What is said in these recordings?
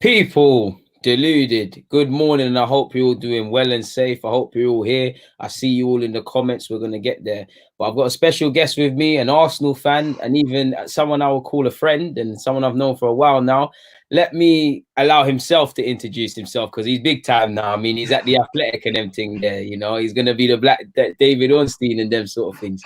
People, deluded. Good morning, and I hope you're all doing well and safe. I hope you're all here. I see you all in the comments. We're going to get there. But I've got a special guest with me, an Arsenal fan, and even someone I will call a friend and someone I've known for a while now. Let me allow himself to introduce himself because he's big time now. I mean, he's at the Athletic and them thing there. He's going to be the Black David Ornstein and them sort of things.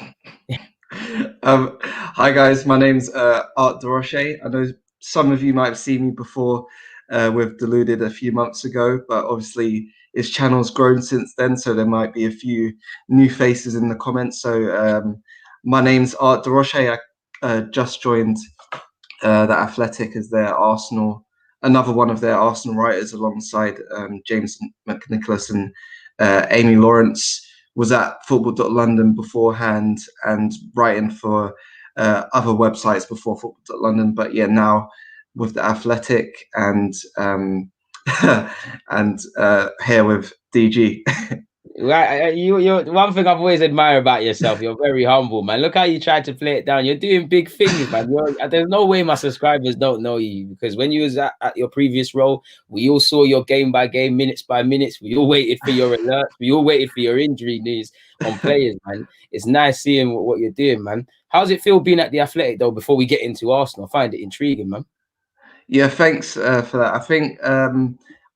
Hi guys, my name's Art de Roché. I know some of you might have seen me before with Deluded a few months ago, but obviously his channel's grown since then, so there might be a few new faces in the comments. So my name's Art de Roché. I just joined the Athletic as their Arsenal, another one of their Arsenal writers alongside James McNicholas and Amy Lawrence. Was at Football.London beforehand and writing for other websites before Football.London. But yeah, now with the Athletic and and here with DG. Right, you're one thing I've always admired about yourself. You're very humble, man. Look how you tried to play it down. You're doing big things, man. There's no way my subscribers don't know you because when you was at your previous role, we all saw your game by game, minutes by minutes. We all waited for your alerts. We all waited for your injury news on players, man. It's nice seeing what you're doing, man. How's it feel being at the Athletic though? Before we get into Arsenal, I find it intriguing, man. Yeah, thanks for that. I think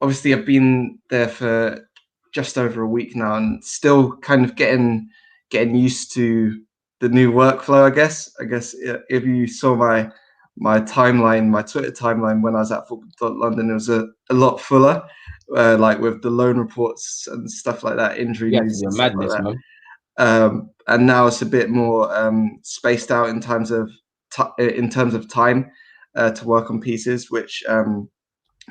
obviously I've been there for just over a week now and still kind of getting used to the new workflow. I guess if you saw my timeline, my Twitter timeline when I was at Football.London, it was a lot fuller, like with the loan reports and stuff like that, injury news and stuff like Madness, that. man. And now it's a bit more spaced out in terms of time to work on pieces, which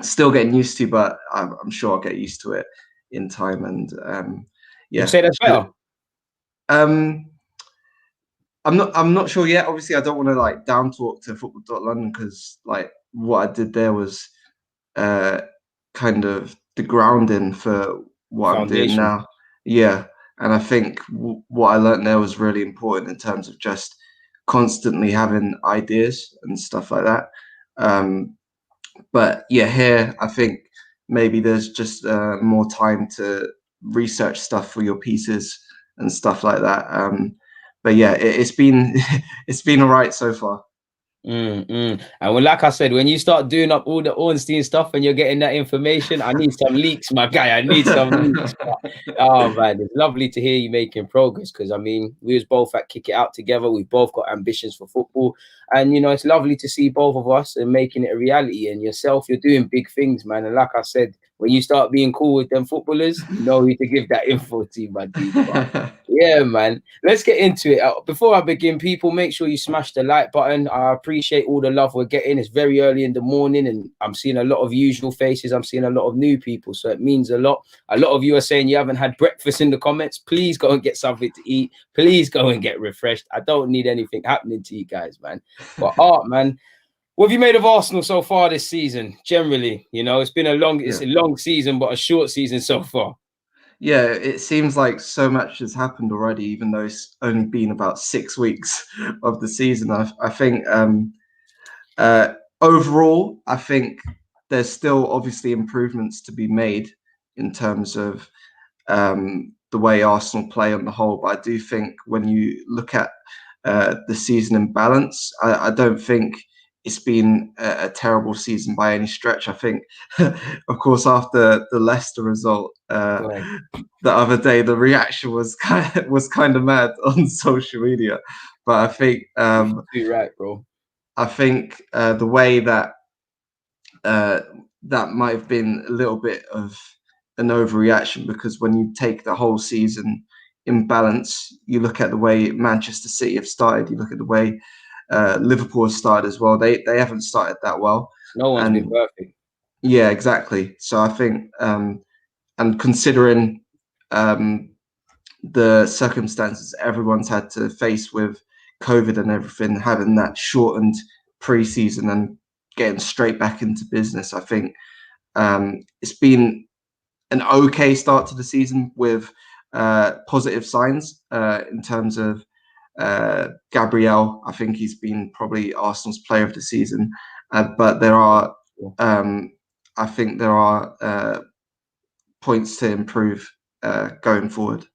still getting used to, but I'm sure I'll get used to it in time. And yeah, You say that's better. um, I'm not sure yet. Obviously, I don't want to like down talk to Football.London because like what I did there was kind of the grounding for what I'm doing Foundation. now. Yeah, and I think what I learned there was really important in terms of just constantly having ideas and stuff like that. But yeah, here I think maybe there's just more time to research stuff for your pieces and stuff like that. But yeah, it's been it's been all right so far. And like I said, when you start doing up all the Ornstein stuff and you're getting that information, I need some leaks, my guy. I need some leaks. Oh man, it's lovely to hear you making progress because I mean, we was both at Kick It Out together. We've both got ambitions for football, and it's lovely to see both of us and making it a reality. And yourself, you're doing big things, man. And like I said, when you start being cool with them footballers, you know who to give that info to, my dude. But yeah, man. Let's get into it. Before I begin, people, make sure you smash the like button. I appreciate all the love we're getting. It's very early in the morning, and I'm seeing a lot of usual faces. I'm seeing a lot of new people, so it means a lot. A lot of you are saying you haven't had breakfast in the comments. Please go and get something to eat. Please go and get refreshed. I don't need anything happening to you guys, man. But Art, man, what have you made of Arsenal so far this season? Generally, it's been a long season, but a short season so far. Yeah, it seems like so much has happened already, even though it's only been about 6 weeks of the season. I think overall, I think there's still obviously improvements to be made in terms of the way Arsenal play on the whole. But I do think when you look at the season in balance, I don't think it's been a terrible season by any stretch. I think, of course, after the Leicester result the other day, the reaction was kind of mad on social media. But I think you're right, bro. I think the way that that might have been a little bit of an overreaction because when you take the whole season in balance, you look at the way Manchester City have started, you look at the way Liverpool have started as well. They haven't started that well. No one's been perfect. Yeah, exactly. So I think, and considering the circumstances everyone's had to face with COVID and everything, having that shortened pre-season and getting straight back into business, I think it's been an okay start to the season with positive signs in terms of Gabriel. I think he's been probably Arsenal's player of the season, but there are I think there are points to improve going forward.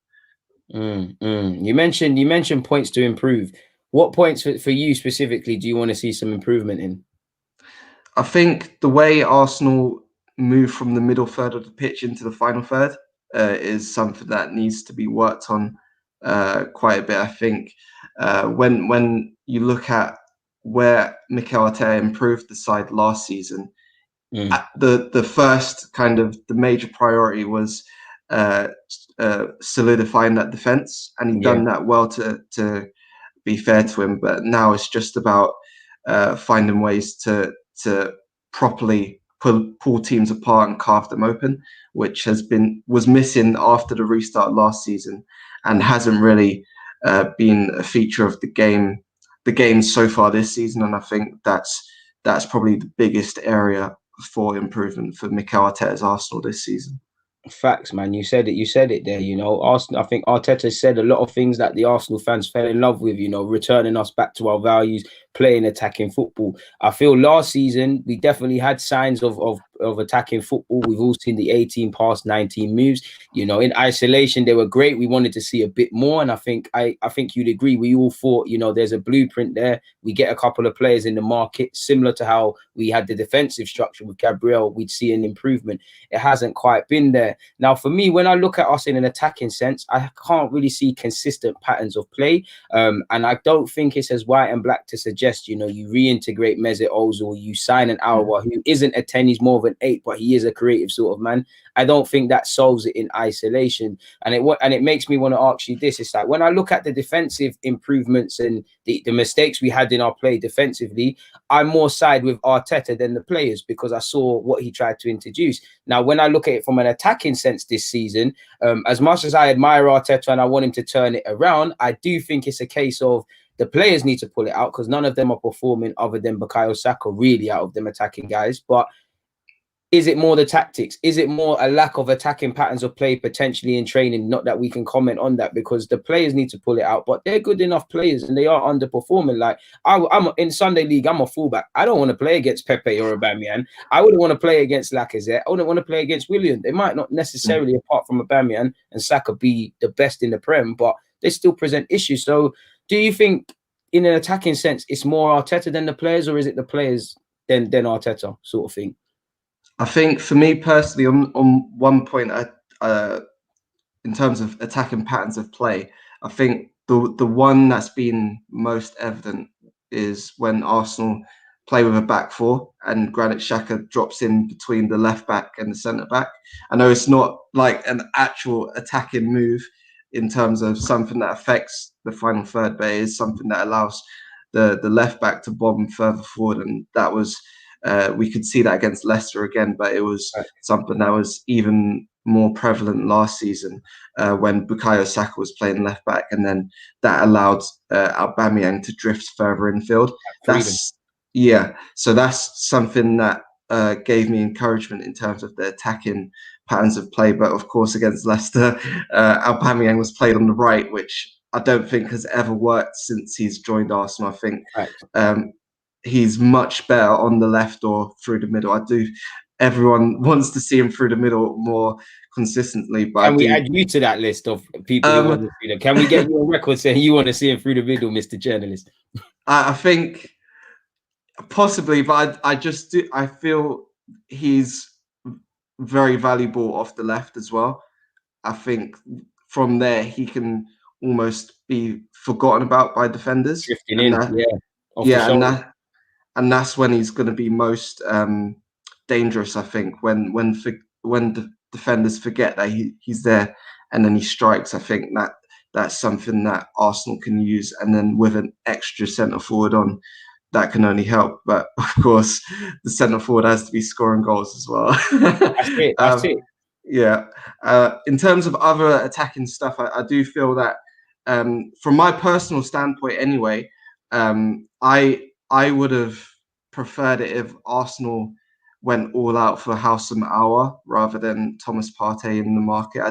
You mentioned points to improve. What points for you specifically do you want to see some improvement in? I think the way Arsenal move from the middle third of the pitch into the final third is something that needs to be worked on quite a bit. I think when you look at where Mikel Arteta improved the side last season, the first kind of the major priority was solidifying that defense, and he'd done that well, to be fair to him. But now it's just about finding ways to properly pull teams apart and carve them open, which was missing after the restart last season, and hasn't really been a feature of the game so far this season. And I think that's probably the biggest area for improvement for Mikel Arteta's Arsenal this season. Facts, man. You said it there. Arsenal. I think Arteta said a lot of things that the Arsenal fans fell in love with. Returning us back to our values, playing attacking football. I feel last season we definitely had signs of attacking football. We've all seen the 18 past 19 moves. In isolation they were great. We wanted to see a bit more, and I think you'd agree. We all thought, there's a blueprint there. We get a couple of players in the market, similar to how we had the defensive structure with Gabriel. We'd see an improvement. It hasn't quite been there. Now, for me, when I look at us in an attacking sense, I can't really see consistent patterns of play. And I don't think it's as white and black to suggest, you reintegrate Mesut Ozil, you sign an Aouar who isn't a 10, he's more of an 8, but he is a creative sort of man. I don't think that solves it in isolation. And it makes me want to ask you this. It's like, when I look at the defensive improvements and the mistakes we had in our play defensively, I'm more side with Arteta than the players, because I saw what he tried to introduce. Now, when I look at it from an attacking sense this season, as much as I admire Arteta and I want him to turn it around, I do think it's a case of the players need to pull it out, because none of them are performing other than Bukayo Saka, really, out of them attacking guys. But is it more the tactics? Is it more a lack of attacking patterns of play potentially in training? Not that we can comment on that, because the players need to pull it out, but they're good enough players and they are underperforming. Like I'm in Sunday League, I'm a fullback. I don't want to play against Pepe or Aubameyang. I wouldn't want to play against Lacazette. I wouldn't want to play against Willian. They might not necessarily, apart from Aubameyang and Saka, be the best in the Prem, but they still present issues. So do you think in an attacking sense, it's more Arteta than the players, or is it the players than Arteta sort of thing? I think for me personally, on one point, in terms of attacking patterns of play, I think the one that's been most evident is when Arsenal play with a back four and Granit Xhaka drops in between the left back and the centre back. I know it's not like an actual attacking move in terms of something that affects the final third, but it is something that allows the left back to bomb further forward, and that was. We could see that against Leicester again, but it was something that was even more prevalent last season when Bukayo Saka was playing left back, and then that allowed Aubameyang to drift further infield. So that's something that gave me encouragement in terms of the attacking patterns of play. But of course, against Leicester, Aubameyang was played on the right, which I don't think has ever worked since he's joined Arsenal. I think he's much better on the left or through the middle. Everyone wants to see him through the middle more consistently. But can we add you to that list of people who want to see them? Can we get you a record saying you want to see him through the middle, Mr. Journalist? I think possibly, but I feel he's very valuable off the left as well. I think from there he can almost be forgotten about by defenders. Drifting in, and that's when he's going to be most dangerous. I think when the defenders forget that he's there and then he strikes. I think that's something that Arsenal can use, and then with an extra centre forward on, that can only help. But of course, the centre forward has to be scoring goals as well. That's it. Yeah. In terms of other attacking stuff, I do feel that from my personal standpoint, anyway, I would have preferred it if Arsenal went all out for Houssem Aouar rather than Thomas Partey in the market.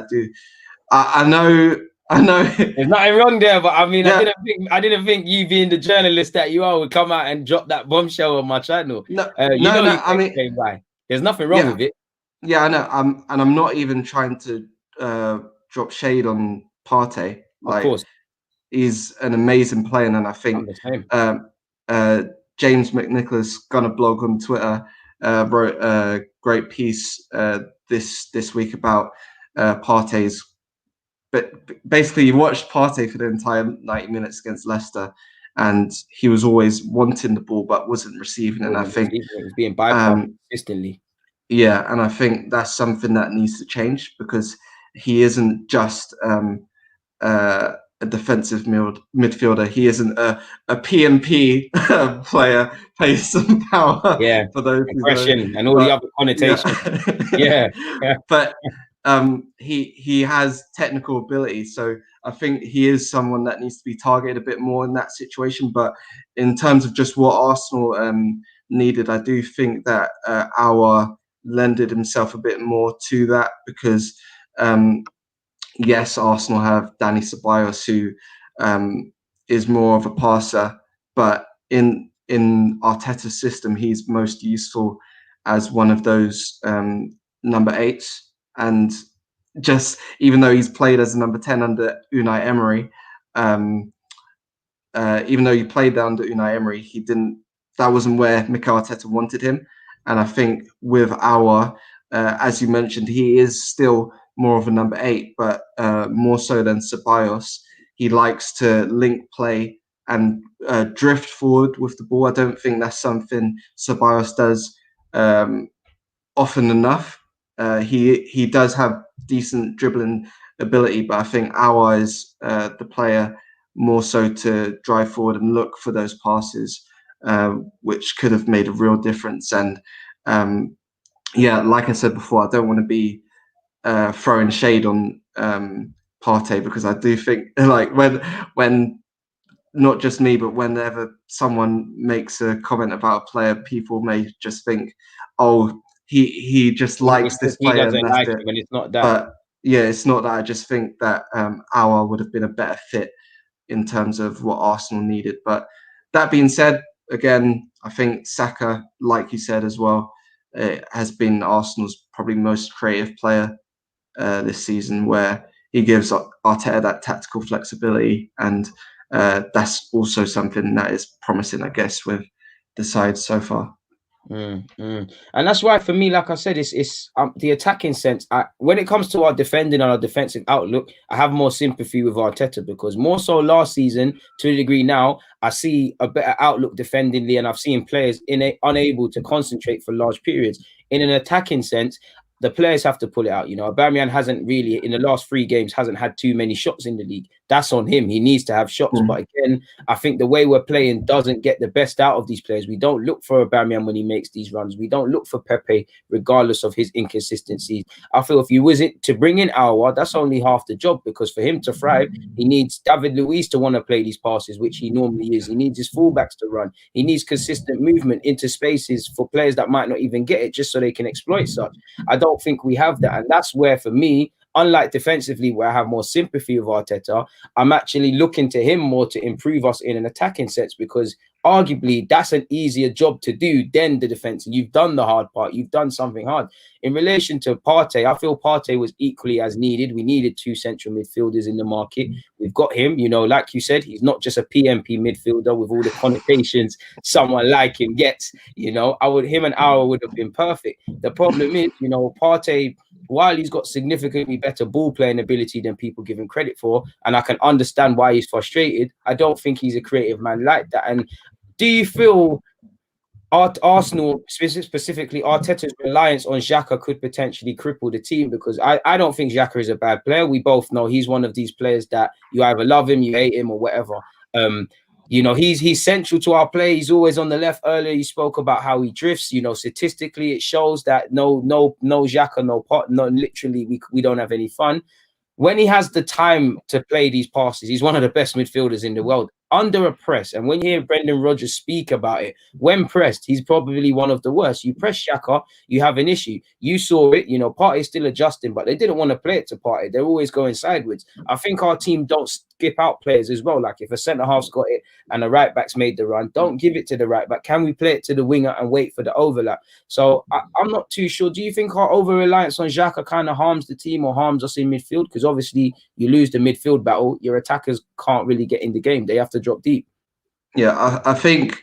I know. There's nothing wrong there, but I mean, I didn't think you, being the journalist that you are, would come out and drop that bombshell on my channel. I mean, why. There's nothing wrong with it. Yeah, I know. I'm not even trying to drop shade on Partey. Of course. He's an amazing player, and I think James McNicholas, Gunner blog on Twitter, wrote a great piece this week about Partey's. But basically, you watched Partey for the entire 90 minutes against Leicester, and he was always wanting the ball but wasn't receiving. And I think he was being bypassed consistently. Yeah, and I think that's something that needs to change, because he isn't just a defensive midfielder. He isn't a PMP player, pace and power. Yeah, for those aggression and all the other connotations. Yeah. But he has technical ability, so I think he is someone that needs to be targeted a bit more in that situation. But in terms of just what Arsenal needed, I do think that our lended himself a bit more to that, because yes, Arsenal have Danny Ceballos, who is more of a passer, but in Arteta's system, he's most useful as one of those number 8s. And just even though he's played as a number 10 under Unai Emery, even though he played there under Unai Emery, he didn't. That wasn't where Mikel Arteta wanted him. And I think with our, as you mentioned, he is still more of a number 8, but more so than Ceballos. He likes to link play and drift forward with the ball. I don't think that's something Ceballos does often enough. He does have decent dribbling ability, but I think Aouar is the player more so to drive forward and look for those passes, which could have made a real difference. And yeah, like I said before, I don't want to be throwing shade on Partey, because I do think, like, when not just me, but whenever someone makes a comment about a player, people may just think, oh, he just likes this player, and that's it. When it's not that. But yeah, it's not that. I just think that Aouar would have been a better fit in terms of what Arsenal needed. But that being said, again, I think Saka, like you said as well, has been Arsenal's probably most creative player this season, where he gives Arteta that tactical flexibility, and that's also something that is promising, I guess, with the side so far. And that's why, for me, like I said, it's the attacking sense. When it comes to our defending and our defensive outlook, I have more sympathy with Arteta, because more so last season, to a degree now, I see a better outlook defendingly, and I've seen players unable to concentrate for large periods. In an attacking sense, the players have to pull it out. You know, Aubameyang hasn't really, in the last 3 games, hasn't had too many shots in the league. That's on him. He needs to have shots. But again, I think the way we're playing doesn't get the best out of these players. We don't look for Aubameyang when he makes these runs. We don't look for Pepe, regardless of his inconsistencies. I feel if you was it to bring in Aouar, that's only half the job, because for him to thrive, he needs David Luiz to want to play these passes, which he normally is. He needs his fullbacks to run. He needs consistent movement into spaces for players that might not even get it, just so they can exploit such. I don't think we have that. And that's where, for me, unlike defensively, where I have more sympathy with Arteta, I'm actually looking to him more to improve us in an attacking sense, because arguably that's an easier job to do than the defense. And you've done the hard part. You've done something hard. In relation to Partey, I feel Partey was equally as needed. We needed 2 central midfielders in the market. We've got him. You know, like you said, he's not just a PMP midfielder with all the connotations someone like him gets. You know, him and Aouar would have been perfect. The problem is, you know, Partey, while he's got significantly better ball playing ability than people give him credit for, and I can understand why he's frustrated, I don't think he's a creative man like that. And do you feel Arsenal, specifically Arteta's reliance on Xhaka, could potentially cripple the team? Because I don't think Xhaka is a bad player. We both know he's one of these players that you either love him, you hate him, or whatever. You know, he's central to our play. He's always on the left. Earlier, you spoke about how he drifts. You know, statistically, it shows that no Xhaka, literally, we don't have any fun. When he has the time to play these passes, he's one of the best midfielders in the world. under a press, and when you hear Brendan Rodgers speak about it, when pressed, he's probably one of the worst. You press Xhaka, you have an issue. You saw it, you know, Partey's still adjusting, but they didn't want to play it to Partey. They're always going sideways. I think our team don't skip out players as well. Like if a centre-half's got it and the right-back's made the run, don't give it to the right-back. Can we play it to the winger and wait for the overlap? So I'm not too sure. Do you think our over-reliance on Xhaka kind of harms the team or harms us in midfield? Because obviously you lose the midfield battle, your attackers can't really get in the game. They have to drop deep. Yeah, I think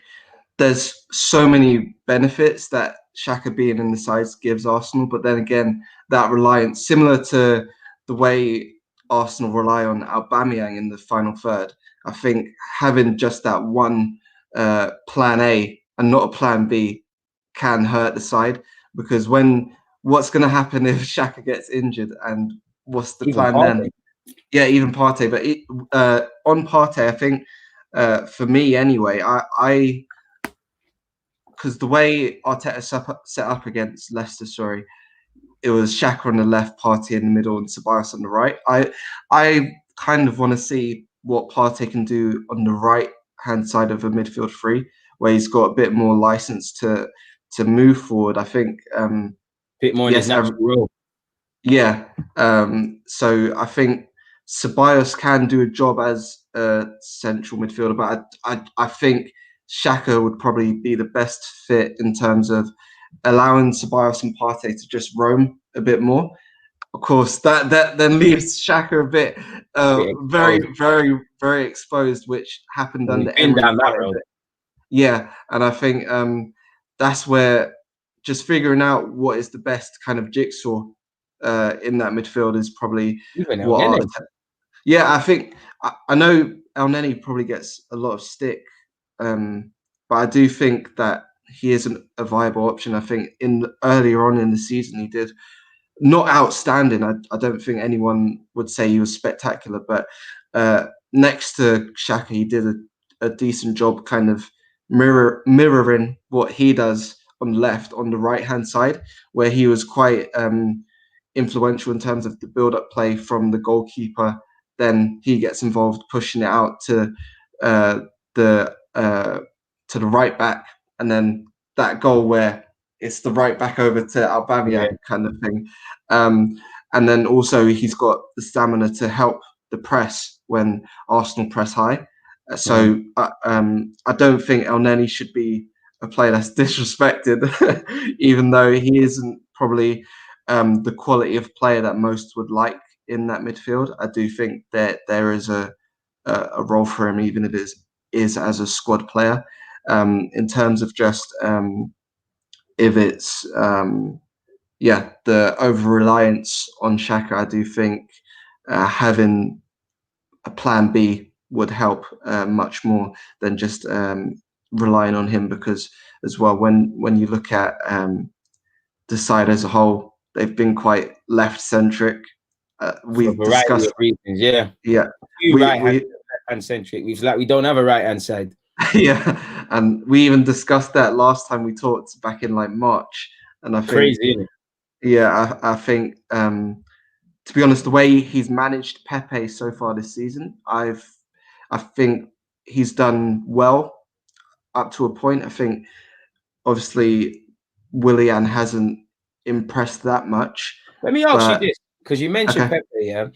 there's so many benefits that Xhaka being in the sides gives Arsenal, but then again, that reliance, similar to the way Arsenal rely on Aubameyang in the final third, I think having just that one plan A and not a plan B can hurt the side, because what's going to happen if Xhaka gets injured, and what's the plan then? Yeah, even Partey. But on Partey, I think for me anyway, because the way Arteta set up against Leicester, it was Xhaka on the left, Partey in the middle, and Ceballos on the right. I kind of want to see what Partey can do on the right-hand side of a midfield three, where he's got a bit more license to move forward. I think bit more in his natural role. Yeah. So I think Ceballos can do a job as a central midfielder, but I think Xhaka would probably be the best fit in terms of allowing Ceballos and Partey to just roam a bit more. Of course, that then leaves Xhaka a bit very exposed, which happened under Emery. Yeah, and I think that's where just figuring out what is the best kind of jigsaw in that midfield is probably what. Yeah, I think I know Elneny probably gets a lot of stick, but I do think that he isn't a viable option. I think earlier on in the season he did not outstanding. I don't think anyone would say he was spectacular, but next to Xhaka, he did a decent job, kind of mirroring what he does on the left, on the right-hand side, where he was quite influential in terms of the build-up play from the goalkeeper. Then he gets involved, pushing it out to the right back, and then that goal where it's the right back over to Aubameyang kind of thing. And then also he's got the stamina to help the press when Arsenal press high. So I don't think Elneny should be a player that's disrespected, even though he isn't probably the quality of player that most would like in that midfield. I do think that there is a role for him, even if it is as a squad player. In terms of just if it's the over-reliance on Xhaka, I do think having a plan B would help much more than just relying on him, because as well, when you look at the side as a whole, they've been quite left-centric. We've discussed reasons, right-hand centric. We don't have a right-hand side. Yeah, and we even discussed that last time we talked back in like March, and I think crazy, isn't it? Yeah, I think to be honest, the way he's managed Pepe so far this season, I think he's done well up to a point. I think obviously Willian hasn't impressed that much. Let me ask you this, because you mentioned Pepe, yeah.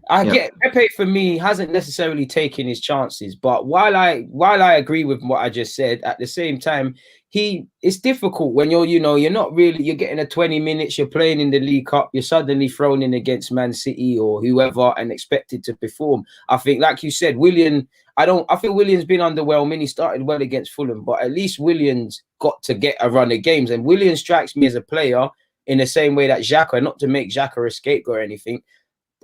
I get Pepe for me hasn't necessarily taken his chances, but while I agree with what I just said, at the same time, it's difficult when you're not really, you're getting a 20 minutes, you're playing in the League Cup, you're suddenly thrown in against Man City or whoever and expected to perform. I think, like you said, I think Willian's been underwhelming. He started well against Fulham, but at least Willian's got to get a run of games, and Willian strikes me as a player in the same way that Xhaka, not to make Xhaka a scapegoat or anything.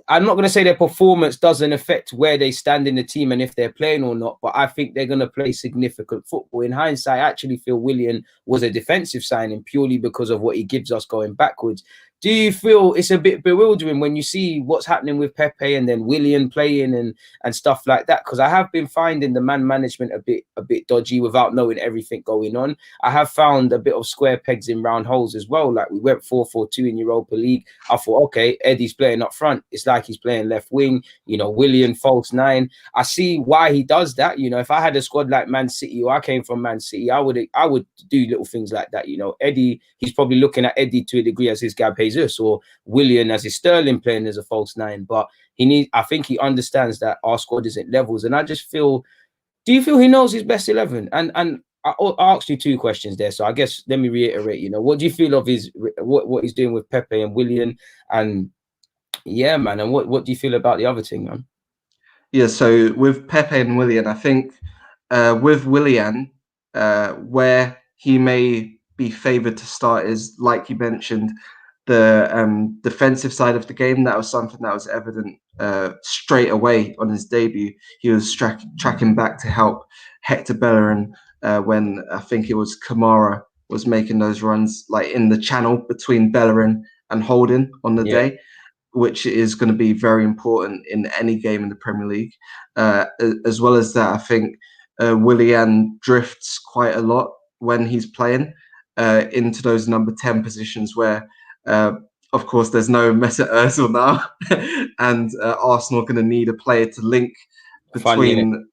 I'm not going to say their performance doesn't affect where they stand in the team and if they're playing or not, but I think they're going to play significant football. In hindsight, I actually feel Willian was a defensive signing purely because of what he gives us going backwards. do you feel it's a bit bewildering when you see what's happening with Pepe and then Willian playing and stuff like that? Because I have been finding the man management a bit dodgy without knowing everything going on. I have found a bit of square pegs in round holes as well. Like we went 4-4-2 in Europa League. I thought, okay, Eddie's playing up front. It's like he's playing left wing. You know, Willian false nine. I see why he does that. You know, if I had a squad like Man City or I came from Man City, I would do little things like that. You know, Eddie, he's probably looking at Eddie to a degree as his Gab Jesus or Willian as his Sterling playing as a false nine. But I think he understands that our squad isn't levels. And I just feel, do you feel he knows his best 11? And I asked you two questions there. So I guess let me reiterate, you know, what do you feel of what he's doing with Pepe and Willian? And yeah, man. And what do you feel about the other thing, man? Yeah, so with Pepe and Willian, I think with Willian, where he may be favoured to start is, like you mentioned, the defensive side of the game. That was something that was evident straight away on his debut. He was tracking back to help Hector Bellerin when I think it was Kamara was making those runs, like in the channel between Bellerin and Holding on the day, which is going to be very important in any game in the Premier League. As well as that, I think Willian drifts quite a lot when he's playing into those number 10 positions where, of course, there's no Mesut Ozil now, and Arsenal are going to need a player to link between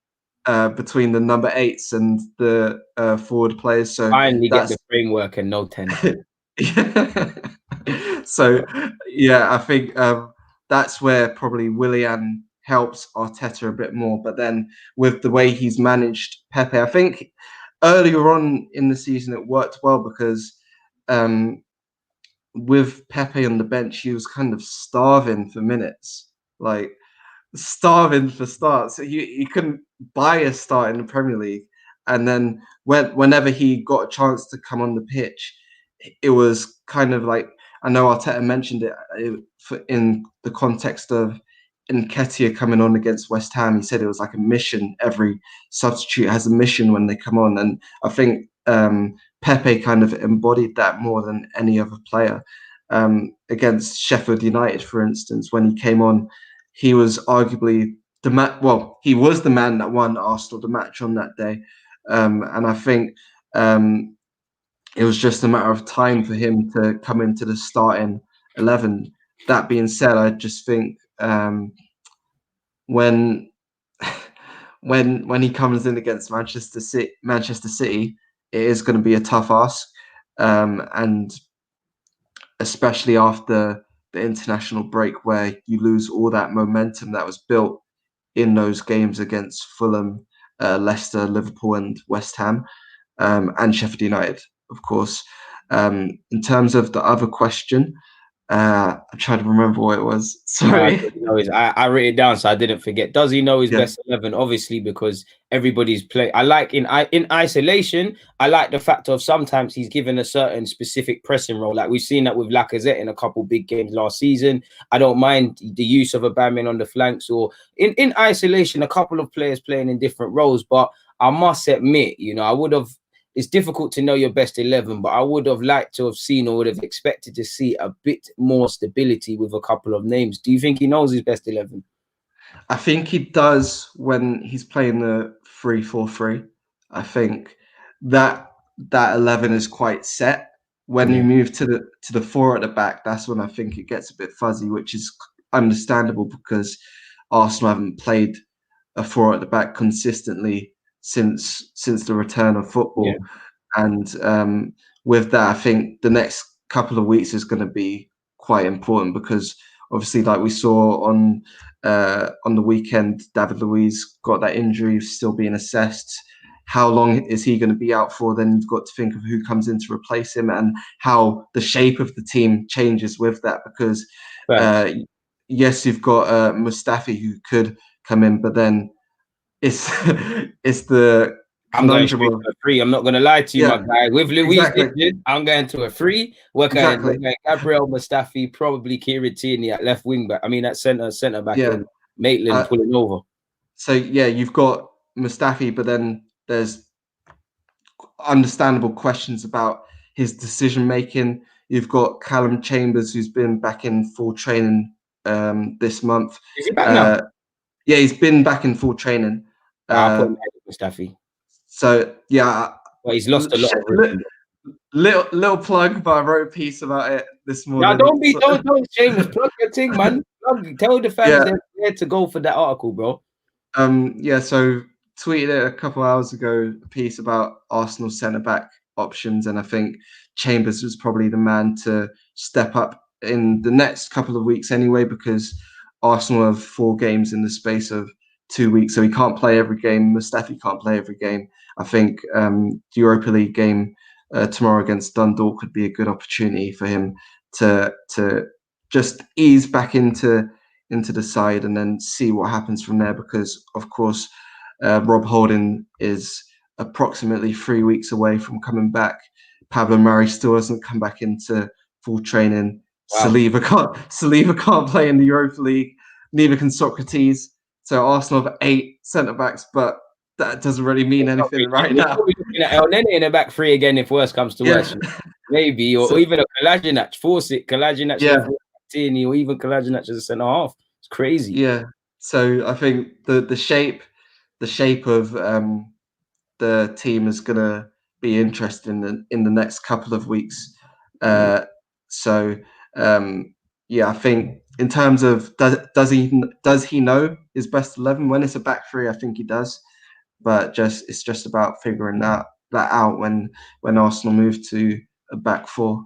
the number 8s and the forward players. So finally get the framework and no 10. So yeah, I think that's where probably Willian helps Arteta a bit more. But then with the way he's managed Pepe, I think earlier on in the season it worked well because with Pepe on the bench, he was kind of starving for minutes, like starving for starts. So he couldn't buy a start in the Premier League. And then whenever he got a chance to come on the pitch, it was kind of like, I know Arteta mentioned it in the context of Nketiah coming on against West Ham. He said it was like a mission. Every substitute has a mission when they come on. And I think Pepe kind of embodied that more than any other player. Against Sheffield United, for instance, when he came on, he was arguably he was the man that won Arsenal the match on that day. And I think it was just a matter of time for him to come into the starting 11. That being said, I just think when he comes in against Manchester City, it is going to be a tough ask, and especially after the international break, where you lose all that momentum that was built in those games against Fulham, Leicester, Liverpool, and West Ham, and Sheffield United, of course. In terms of the other question, I'm trying to remember what it was. Sorry. I wrote it down so I didn't forget. Does he know his best 11? Obviously, because everybody's play. I like in isolation. I like the fact of sometimes he's given a certain specific pressing role. Like we've seen that with Lacazette in a couple big games last season. I don't mind the use of Aubameyang on the flanks, or in isolation, a couple of players playing in different roles. But I must admit, you know, I would have. It's difficult to know your best 11, but I would have liked to have seen or would have expected to see a bit more stability with a couple of names. Do you think he knows his best 11? I think he does when he's playing the 3-4-3. I think that 11 is quite set. When you move to the 4 at the back, that's when I think it gets a bit fuzzy, which is understandable because Arsenal haven't played a 4 at the back consistently since the return of football. And with that, I think the next couple of weeks is going to be quite important because obviously, like we saw on the weekend, David Luiz got that injury, still being assessed. How long is he going to be out for? Then you've got to think of who comes in to replace him and how the shape of the team changes with that. Because yes, you've got Mustafi who could come in, but then it's the I'm going straight to a free. I'm not going to lie to you, my guy. With Luis, I'm going to a free. We're going Gabriel Mustafi, probably Kieran Tierney at left wing back. I mean, at centre back, and Maitland pulling over. So you've got Mustafi, but then there's understandable questions about his decision making. You've got Callum Chambers, who's been back in full training this month. Is he back now? Yeah, he's been back in full training. I'll put him ahead of Mustafi. So yeah, but he's lost a lot of rhythm. Little plug, but I wrote a piece about it this morning. No, don't shameless plug your thing, man. Tell the fans they're there to go for that article, bro. So tweeted it a couple hours ago, a piece about Arsenal centre back options, and I think Chambers was probably the man to step up in the next couple of weeks anyway, because Arsenal have 4 games in the space of 2 weeks, so he can't play every game. Mustafi can't play every game. I think the Europa League game tomorrow against Dundalk could be a good opportunity for him to just ease back into the side and then see what happens from there, because of course Rob Holding is approximately 3 weeks away from coming back. Pablo Mari still hasn't come back into full training. Wow. Saliba can't play in the Europa League. Neither can Socrates. So Arsenal have 8 centre backs, but that doesn't really mean anything right now. We're looking at El Nene in the back 3 again if worse comes to worse. Maybe, or even a Kolasinac, force it. Kolasinac, or even Kolasinac as a centre half. It's crazy. Yeah. So I think the shape of the team is gonna be interesting in the next couple of weeks. I think in terms of does he know his best 11 when it's a back 3? I think he does, but it's just about figuring that out when Arsenal move to a back 4.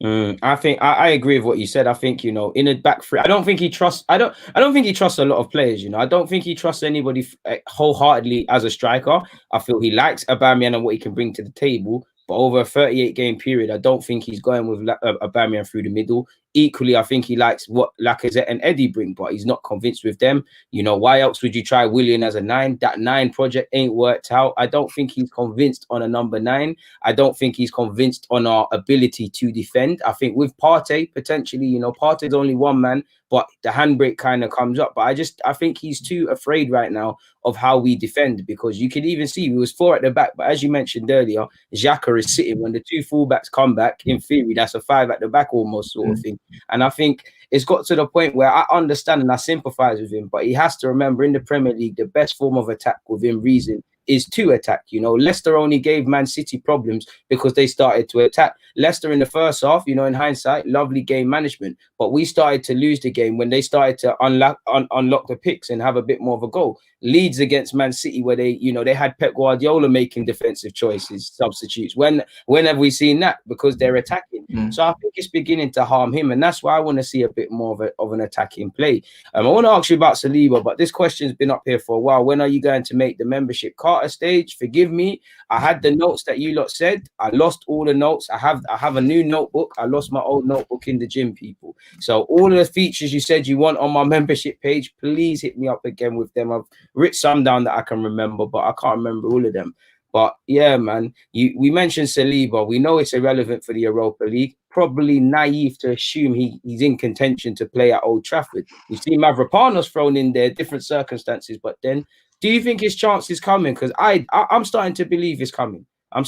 I think I agree with what you said. I think, in a back 3, I don't think he trusts. I don't think he trusts a lot of players. I don't think he trusts anybody wholeheartedly as a striker. I feel he likes Aubameyang and what he can bring to the table. But over a 38-game period, I don't think he's going with Aubameyang through the middle. Equally, I think he likes what Lacazette and Eddie bring, but he's not convinced with them. Why else would you try Willian as a 9? That 9 project ain't worked out. I don't think he's convinced on a number 9. I don't think he's convinced on our ability to defend. I think with Partey, potentially, Partey's only one man, but the handbrake kind of comes up. But I think he's too afraid right now of how we defend, because you could even see we was 4 at the back, but as you mentioned earlier, Xhaka is sitting when the 2 fullbacks come back. In theory, that's a 5 at the back almost sort of thing. And I think it's got to the point where I understand and I sympathize with him, but he has to remember in the Premier League, the best form of attack within reason is to attack. Leicester only gave Man City problems because they started to attack. Leicester in the first half, in hindsight, lovely game management, but we started to lose the game when they started to unlock the picks and have a bit more of a goal. Leeds against Man City, where they had Pep Guardiola making defensive choices, substitutes. When have we seen that? Because they're attacking. So I think it's beginning to harm him, and that's why I want to see a bit more of an attacking play. I want to ask you about Saliba, but this question's been up here for a while. When are you going to make the membership Carter stage? Forgive me, I had the notes that you lot said. I lost all the notes. I have a new notebook. I lost my old notebook in the gym, people. So all of the features you said you want on my membership page, please hit me up again with them. I've written some down that I can remember, but I can't remember all of them. But yeah, man, we mentioned Saliba. We know it's irrelevant for the Europa League. Probably naive to assume he's in contention to play at Old Trafford. We've seen Mavropanos thrown in there, different circumstances. But then, do you think his chance is coming? Because I'm starting to believe it's coming. I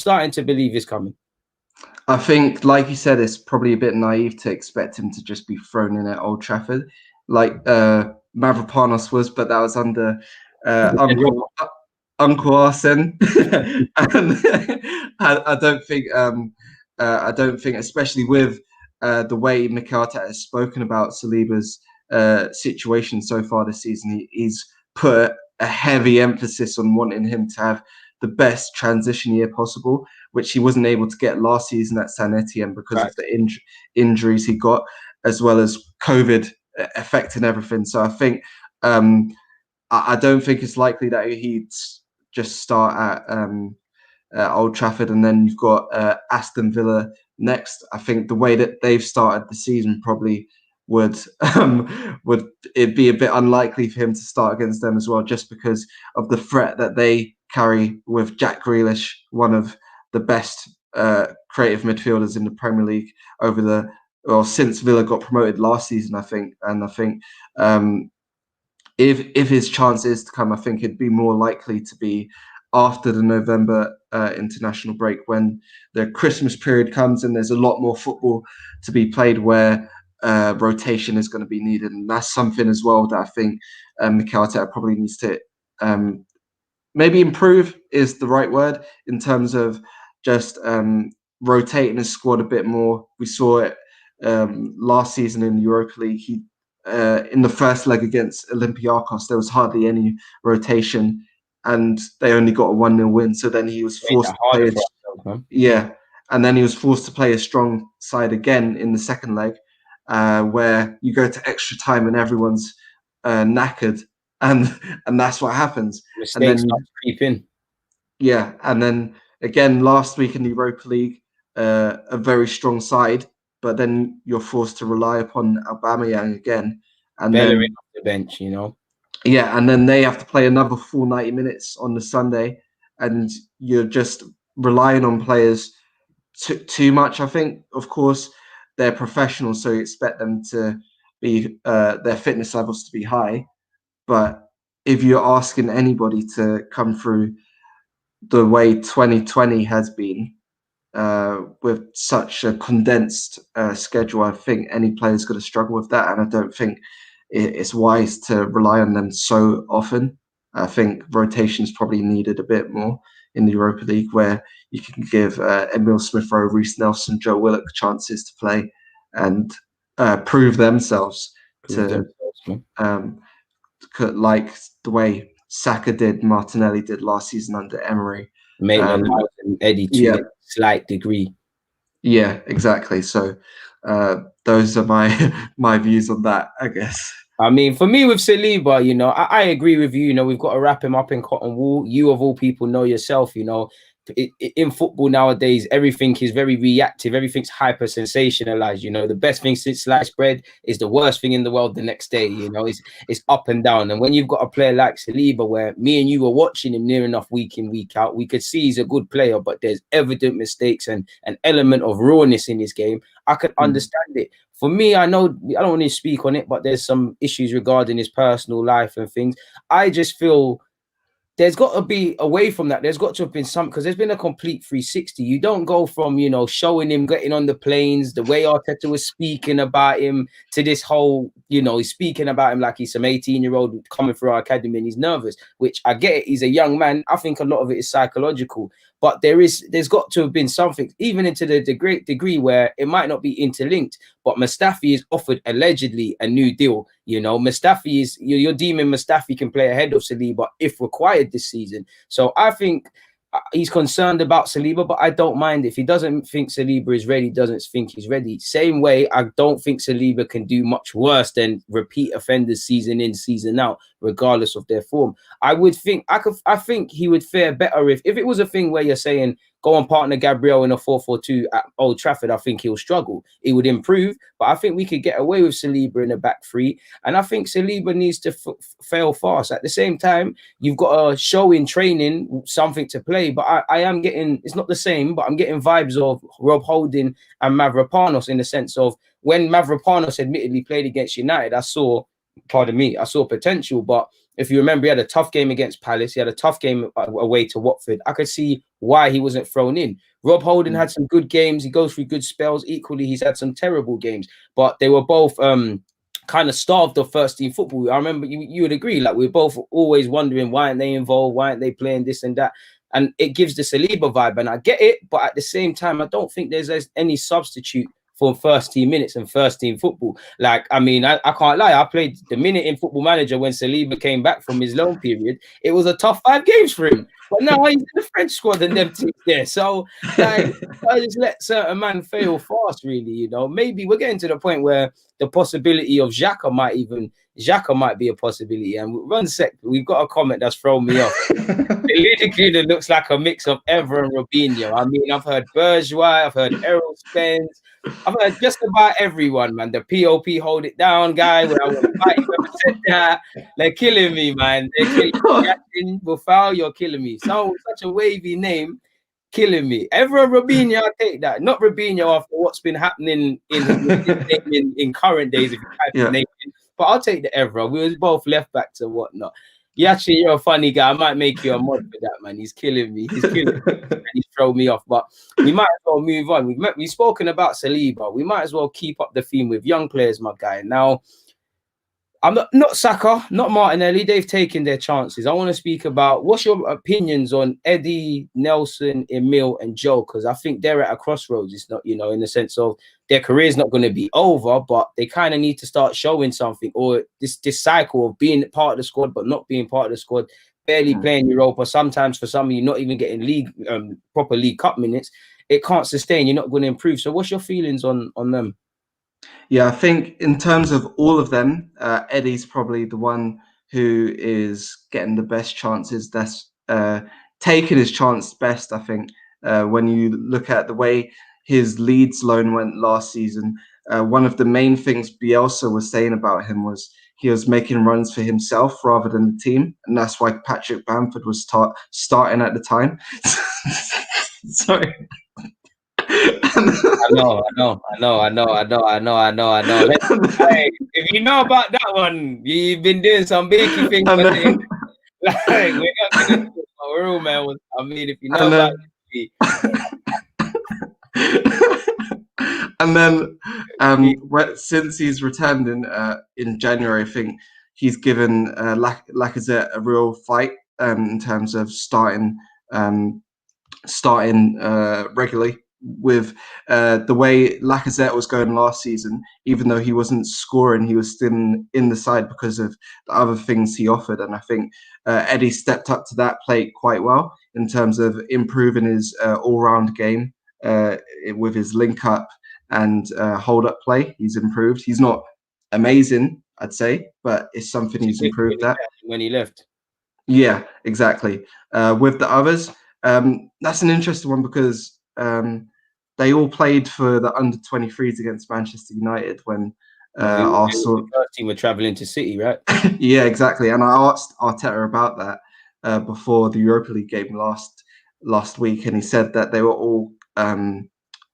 think, like you said, it's probably a bit naive to expect him to just be thrown in at Old Trafford, like Mavropanos was, but that was under Uncle Arsene. And I don't think, especially with the way Mikel Arteta has spoken about Saliba's situation so far this season, he's put a heavy emphasis on wanting him to have the best transition year possible, which he wasn't able to get last season at San Etienne because of the injuries he got, as well as COVID affecting everything. So I think I don't think it's likely that he'd just start at Old Trafford, and then you've got Aston Villa next. I think the way that they've started the season probably would it be a bit unlikely for him to start against them as well, just because of the threat that they carry with Jack Grealish, one of the best creative midfielders in the Premier League since Villa got promoted last season, I think. And I think if his chance is to come, I think it'd be more likely to be after the November international break, when the Christmas period comes and there's a lot more football to be played, where rotation is going to be needed. And that's something as well that I think Mikel Arteta probably needs to maybe improve is the right word, in terms of just rotating his squad a bit more. We saw it last season in the Europa League. He in the first leg against Olympiacos, there was hardly any rotation, and they only got a 1-0 win. So then he was forced to play and then he was forced to play a strong side again in the second leg, where you go to extra time and everyone's knackered, and that's what happens. Mistakes start to creep in. Yeah, and then again last week in the Europa League, a very strong side, but then you're forced to rely upon Aubameyang again, and Bellerin off the bench, you know. Yeah, and then they have to play another full 90 minutes on the Sunday, and you're just relying on players too much. I think, of course, they're professionals, so you expect them to be their fitness levels to be high. But if you're asking anybody to come through the way 2020 has been, with such a condensed schedule, I think any player's going to struggle with that, and I don't think it's wise to rely on them so often. I think rotation is probably needed a bit more in the Europa League, where you can give Emil Smith-Rowe, Reece Nelson, Joe Willock chances to play and prove themselves, like the way Saka did, Martinelli did last season under Emery. Maitland and Eddie to a slight degree. Yeah, exactly. So those are my views on that, I guess. I mean, for me with Saliba, you know, I agree with you. You know, we've got to wrap him up in cotton wool. You of all people know yourself, you know, in football nowadays, everything is very reactive. Everything's hyper sensationalized. You know, the best thing since sliced bread is the worst thing in the world the next day. You know, it's up and down. And when you've got a player like Saliba, where me and you were watching him near enough week in, week out, we could see he's a good player, but there's evident mistakes and an element of rawness in his game. I can understand it. For me, I know I don't want to speak on it, but there's some issues regarding his personal life and things. I just feel there's got to be away from that. There's got to have been some, because there's been a complete 360. You don't go from, you know, showing him getting on the planes, the way Arteta was speaking about him, to this whole, you know, he's speaking about him like he's some 18-year-old coming through our academy and he's nervous, which I get it. He's a young man. I think a lot of it is psychological, but there's got to have been something, even into the great degree where it might not be interlinked, but Mustafi is offered allegedly a new deal. You know, Mustafi is, you're deeming Mustafi can play ahead of Saliba if required this season. So I think he's concerned about Saliba, but I don't mind if he doesn't think Saliba is ready, doesn't think he's ready. Same way, I don't think Saliba can do much worse than repeat offenders season in, season out, regardless of their form. I think he would fare better if it was a thing where you're saying go on partner Gabriel in a 4-4-2 at Old Trafford. I think he'll struggle. He would improve, but I think we could get away with Saliba in the back three. And I think Saliba needs to fail fast. At the same time, you've got to show in training something to play. But I am getting, it's not the same, but I'm getting vibes of Rob Holding and Mavropanos, in the sense of when Mavropanos admittedly played against United, I saw potential. But if you remember, he had a tough game against Palace. He had a tough game away to Watford. I could see why he wasn't thrown in. Rob Holding had some good games. He goes through good spells. Equally, he's had some terrible games. But they were both kind of starved of first team football. I remember you would agree. Like, we were both always wondering, why aren't they involved? Why aren't they playing this and that? And it gives the Saliba vibe. And I get it. But at the same time, I don't think there's any substitute for first team minutes and first team football. Like, I mean, I can't lie. I played the minute in Football Manager when Saliba came back from his loan period. It was a tough 5 games for him. But now he's in the French squad and them teams there. So, like, I just let certain man fail fast, really, you know. Maybe we're getting to the point where the possibility of Xhaka might be a possibility. And one sec, we've got a comment that's thrown me off. Deluded looks like a mix of Ever and Robinho. I mean, I've heard Bourgeois, I've heard Errol Spence, I've heard just about everyone, man. The POP hold it down guy, where I want to fight whoever said that. They're killing me, man. They're killing me. Without, you're killing me. So such a wavy name, killing me. Ever Robinho, I take that. Not Robinho after what's been happening in current days, if you type his name in. But I'll take the Evra. We was both left backs and whatnot. You're a funny guy. I might make you a mod for that, man. He's killing me. He's killing me. And he's thrown me off. But we might as well move on. We've spoken about Saliba. We might as well keep up the theme with young players, my guy. Now, I'm not Saka, not Martinelli. They've taken their chances. I want to speak about what's your opinions on Eddie, Nelson, Emil, and Joe, because I think they're at a crossroads. It's not, in the sense of their career's not going to be over, but they kind of need to start showing something, or this cycle of being part of the squad but not being part of the squad, barely playing Europa. Sometimes for some of you, not even getting proper League Cup minutes. It can't sustain. You're not going to improve. So, what's your feelings on them? Yeah, I think in terms of all of them, Eddie's probably the one who is getting the best chances. That's taking his chance best, I think. When you look at the way his Leeds loan went last season, one of the main things Bielsa was saying about him was he was making runs for himself rather than the team, and that's why Patrick Bamford was starting at the time. Sorry. I know. Hey, if you know about that one, you've been doing some beaky things. Like, we're not going to talk about real man. I mean, if you know about it. And then, since he's returned in January, I think he's given Lacazette a real fight in terms of starting regularly. With the way Lacazette was going last season, even though he wasn't scoring, he was still in the side because of the other things he offered. And I think Eddie stepped up to that plate quite well in terms of improving his all-round game with his link-up and hold-up play. He's improved. He's not amazing, I'd say, but it's something he's improved at. When he left. Yeah, exactly. With the others, that's an interesting one because they all played for the under-23s against Manchester United when Arsenal. The first team were travelling to City, right? Yeah, exactly. And I asked Arteta about that before the Europa League game last week, and he said that they were all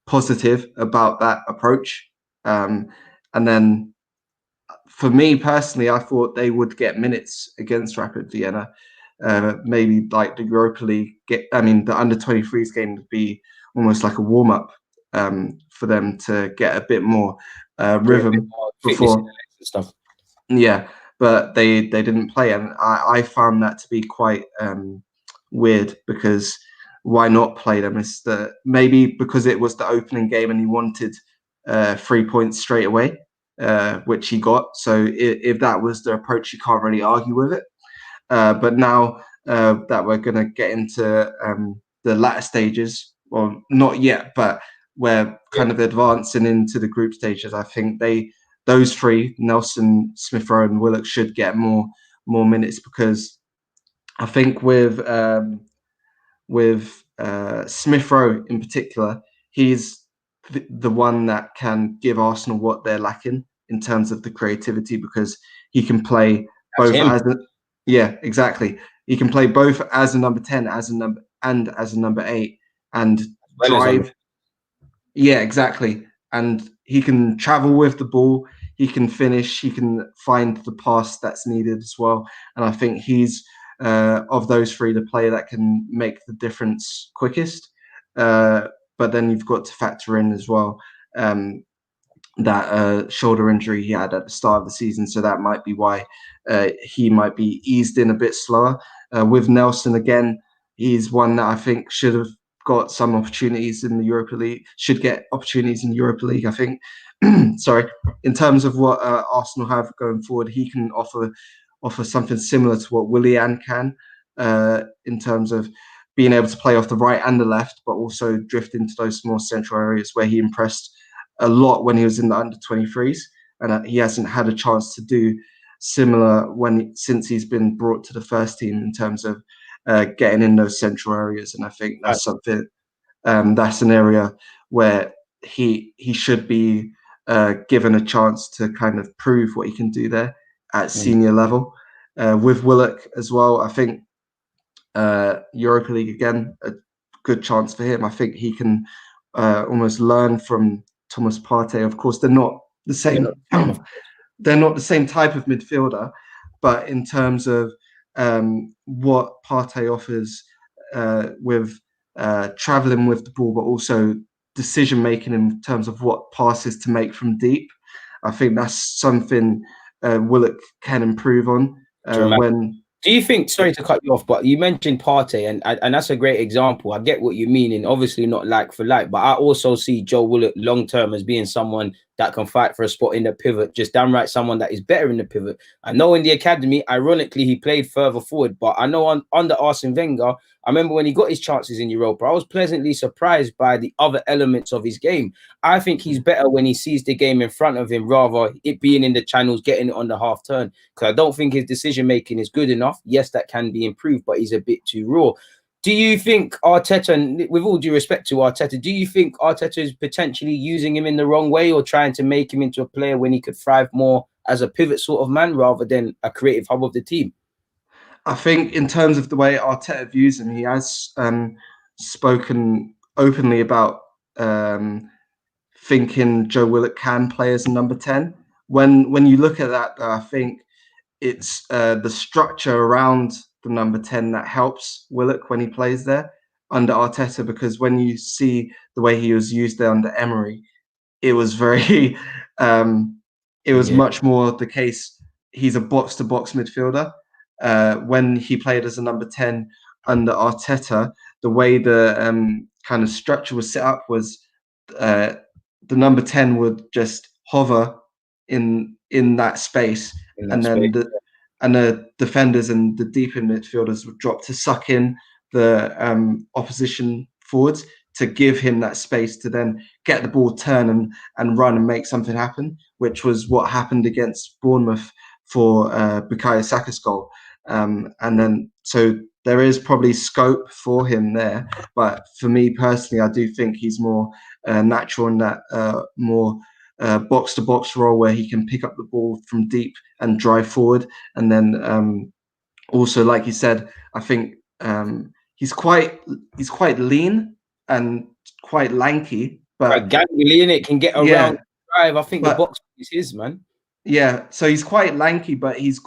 positive about that approach. And then, for me personally, I thought they would get minutes against Rapid Vienna. Maybe like the Europa League, the under-23s game would be almost like a warm-up for them to get a bit more rhythm before stuff. Yeah, but they didn't play, and I found that to be quite weird because why not play them? Maybe because it was the opening game and he wanted 3 points straight away, which he got. So if that was the approach, you can't really argue with it. But now that we're going to get into the latter stages, well, not yet, but we're kind of advancing into the group stages. I think those three, Nelson, Smith Rowe, and Willock, should get more minutes because I think with Smith Rowe in particular, he's the one that can give Arsenal what they're lacking in terms of the creativity because he can play both exactly. He can play both as a number 10, as a number 8, and drive. Yeah, exactly. And he can travel with the ball. He can finish. He can find the pass that's needed as well. And I think he's of those three, the player that can make the difference quickest. But then you've got to factor in as well that shoulder injury he had at the start of the season. So that might be why he might be eased in a bit slower. With Nelson, again, he's one that I think should have got some opportunities in the Europa League, should get opportunities in the Europa League, I think. Sorry. In terms of what Arsenal have going forward, he can offer something similar to what Willian can in terms of being able to play off the right and the left, but also drift into those more central areas where he impressed a lot when he was in the under-23s, and he hasn't had a chance to do similar since he's been brought to the first team in terms of getting in those central areas. And I think that's something that's an area where he should be given a chance to kind of prove what he can do there at senior level. With Willock as well, I think Europa League again, a good chance for him. I think he can almost learn from Thomas Partey. Of course, they're not the same. They're not the same type of midfielder, but in terms of what Partey offers with traveling with the ball, but also decision making in terms of what passes to make from deep. I think that's something Willock can improve on when. Do you think, sorry to cut you off, but you mentioned Partey, and that's a great example. I get what you mean, and obviously not like for like, but I also see Joe Willock long term as being someone that can fight for a spot in the pivot, just downright someone that is better in the pivot. I know in the academy, ironically, he played further forward, but I know under Arsene Wenger, I remember when he got his chances in Europa, I was pleasantly surprised by the other elements of his game. I think he's better when he sees the game in front of him, rather it being in the channels, getting it on the half turn. Because I don't think his decision making is good enough. Yes, that can be improved, but he's a bit too raw. Do you think Arteta, and with all due respect to Arteta, do you think Arteta is potentially using him in the wrong way or trying to make him into a player when he could thrive more as a pivot sort of man rather than a creative hub of the team? I think in terms of the way Arteta views him, he has spoken openly about thinking Joe Willock can play as a number 10. When you look at that, though, I think it's the structure around the number 10 that helps Willock when he plays there under Arteta, because when you see the way he was used there under Emery, it was very, it was much more the case. He's a box-to-box midfielder. When he played as a number 10 under Arteta, the way the kind of structure was set up was the number 10 would just hover in that space, and then the defenders and the deeper midfielders would drop to suck in the opposition forwards to give him that space to then get the ball, turn and run and make something happen, which was what happened against Bournemouth for Bukayo Saka's goal. And then, so there is probably scope for him there. But for me personally, I do think he's more natural in that more box-to-box role where he can pick up the ball from deep and drive forward. And then also, like you said, I think he's quite lean and quite lanky. But gangly in it, can get around, drive. I think the box is his, man. Yeah, so he's quite lanky, but he's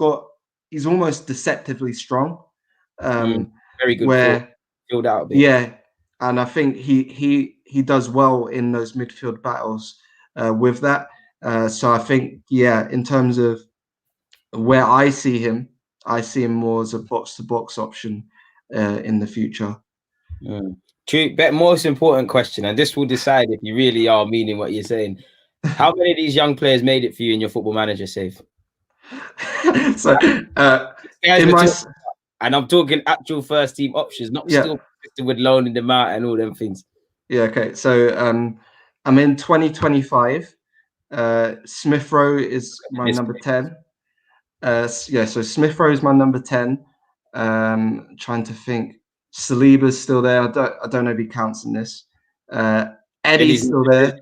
almost deceptively strong. Very good. Filled out a bit. Yeah, and I think he does well in those midfield battles with that. So I think, in terms of where I see him more as a box-to-box option in the future. True, but most important question, and this will decide if you really are meaning what you're saying. How many of these young players made it for you in your Football Manager save? So, and I'm talking actual first team options, not still with loaning them out and all them things. Yeah, okay. So I'm in 2025. Smith Rowe is my number 10. So Smith Rowe is my number 10. Trying to think. Saliba's still there. I don't know if he counts in this. Eddie's still there.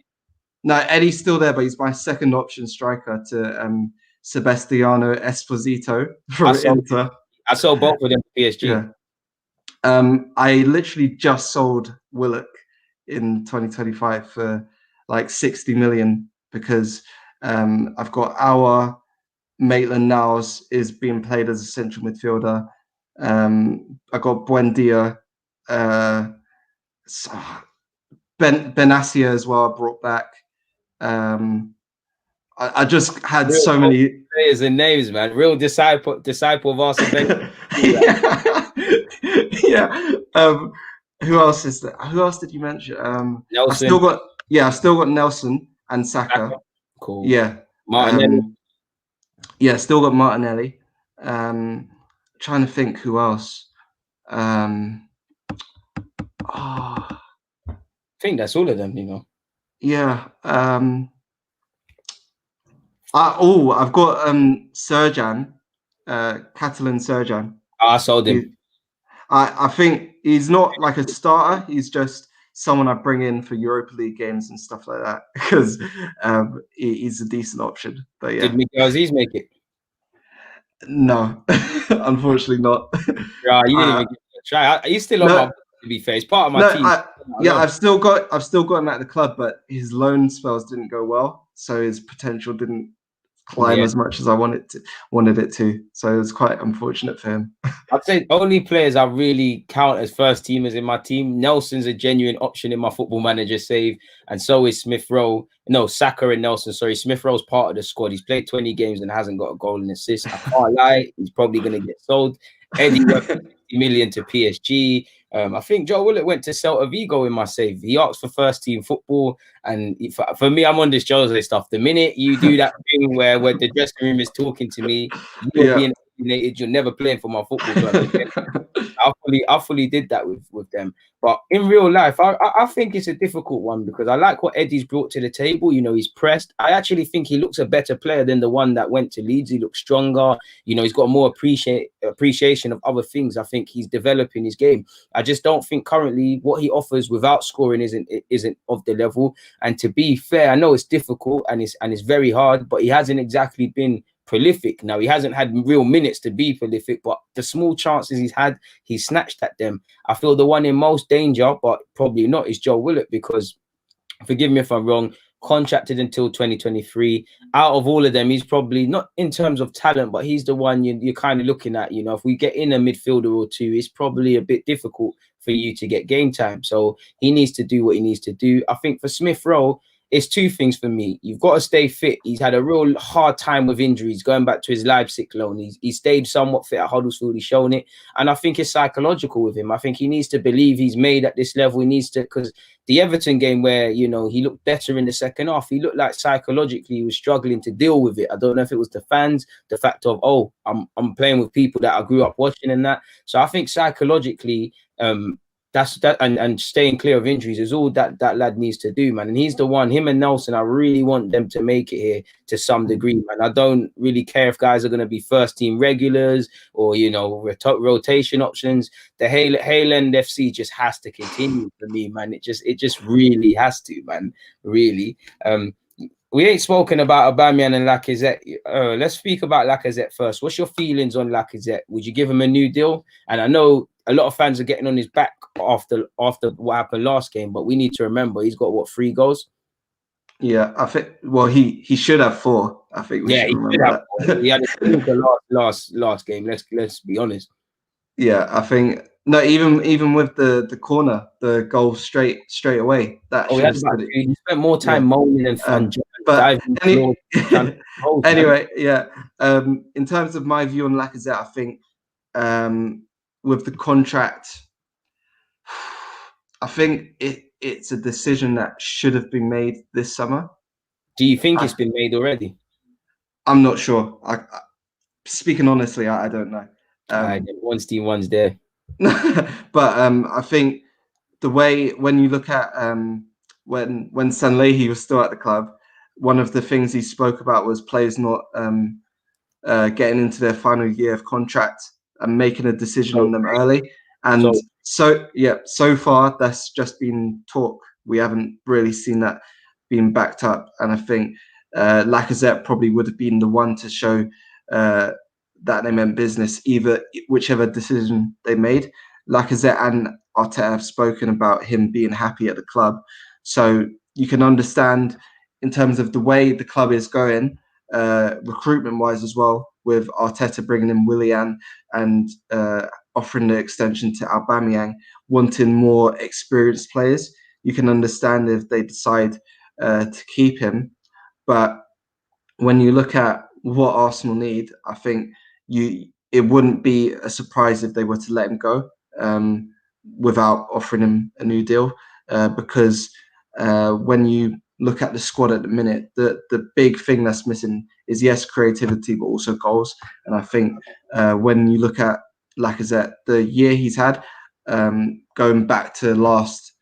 No, Eddie's still there, but he's my second option striker to Sebastiano Esposito from Inter. I saw both of them for PSG. Yeah. I literally just sold Willock in 2025 for like 60 million because I've got our Maitland-Niles is being played as a central midfielder. I got Buendia, Benassia as well. I brought back. I just had so many players and names, man. Real disciple of Arsene. Yeah. Who else is there? Who else did you mention? Nelson. I still got Nelson and Saka. Cool. Yeah. Martinelli. Still got Martinelli. Trying to think who else. I think that's all of them, you know. Yeah. I've got Serjan, Catalan Serjan. I sold him. I think he's not like a starter. He's just someone I bring in for Europa League games and stuff like that because he's a decent option. But yeah. Did Miguel Aziz make it? No, unfortunately not. Yeah, you didn't even give it a try. He's still on my, to be fair. He's part of my team. I've still got him at the club, but his loan spells didn't go well, so his potential didn't climb as much as I wanted it to. So it was quite unfortunate for him. I'd say only players I really count as first teamers in my team. Nelson's a genuine option in my football manager save, and so is Smith Rowe. No, Saka and Nelson. Sorry, Smith Rowe's part of the squad. He's played 20 games and hasn't got a goal and assist. I can't lie, he's probably going to get sold. Eddie went 50 million to PSG. I think Joe Willock went to Celta Vigo in my save. He asked for first team football, and for me, I'm on this Jose stuff. The minute you do that thing where the dressing room is talking to me, you are being alienated. You're never playing for my football club again. I fully did that with them. But in real life, I think it's a difficult one because I like what Eddie's brought to the table. You know, he's pressed. I actually think he looks a better player than the one that went to Leeds. He looks stronger. You know, he's got more appreciation of other things. I think he's developing his game. I just don't think currently what he offers without scoring isn't of the level. And to be fair, I know it's difficult and it's very hard, but he hasn't exactly been prolific. Now, he hasn't had real minutes to be prolific, but the small chances he's had, he's snatched at them. I feel the one in most danger, but probably not, is Joe Willock, because, forgive me if I'm wrong, contracted until 2023. Out of all of them, he's probably not in terms of talent, but he's the one you're kind of looking at. You know, if we get in a midfielder or two, it's probably a bit difficult for you to get game time. So he needs to do what he needs to do. I think for Smith Rowe, it's two things for me. You've got to stay fit. He's had a real hard time with injuries, going back to his Leipzig loan. He stayed somewhat fit at Huddersfield. He's shown it. And I think it's psychological with him. I think he needs to believe he's made at this level. He needs to, because the Everton game where, you know, he looked better in the second half, he looked like psychologically he was struggling to deal with it. I don't know if it was the fans, the fact of, oh, I'm playing with people that I grew up watching and that. So I think psychologically, that's that, and staying clear of injuries is all that lad needs to do, man. And he's the one, him and Nelson, I really want them to make it here to some degree, man. I don't really care if guys are going to be first team regulars or, you know, rotation options. The Haaland FC just has to continue for me, man. It just really has to, man. Really. We ain't spoken about Aubameyang and Lacazette. Let's speak about Lacazette first. What's your feelings on Lacazette? Would you give him a new deal? And I know a lot of fans are getting on his back after what happened last game, but we need to remember he's got 3 goals. Yeah, I think. Well, he should have 4. I think we should remember that. He had a last game. Let's be honest. Yeah, I think no. Even with the corner, the goal straight away. That he spent more time moaning and fun. But anyway, yeah. In terms of my view on Lacazette, I think with the contract, I think it's a decision that should have been made this summer. Do you think it's been made already? I'm not sure. Speaking honestly, I don't know. One's team, one's there. But I think the way when you look at when Sanlehi was still at the club, one of the things he spoke about was players not getting into their final year of contract and making a decision on them early. And so far that's just been talk. We haven't really seen that being backed up. And I think Lacazette probably would have been the one to show that they meant business, whichever decision they made. Lacazette and Arteta have spoken about him being happy at the club. So you can understand in terms of the way the club is going, recruitment-wise as well, with Arteta bringing in Willian and offering the extension to Aubameyang, wanting more experienced players. You can understand if they decide to keep him. But when you look at what Arsenal need, I think it wouldn't be a surprise if they were to let him go without offering him a new deal, because when you look at the squad at the minute, the big thing that's missing is, yes, creativity, but also goals. And I think when you look at Lacazette, the year he's had, going back to last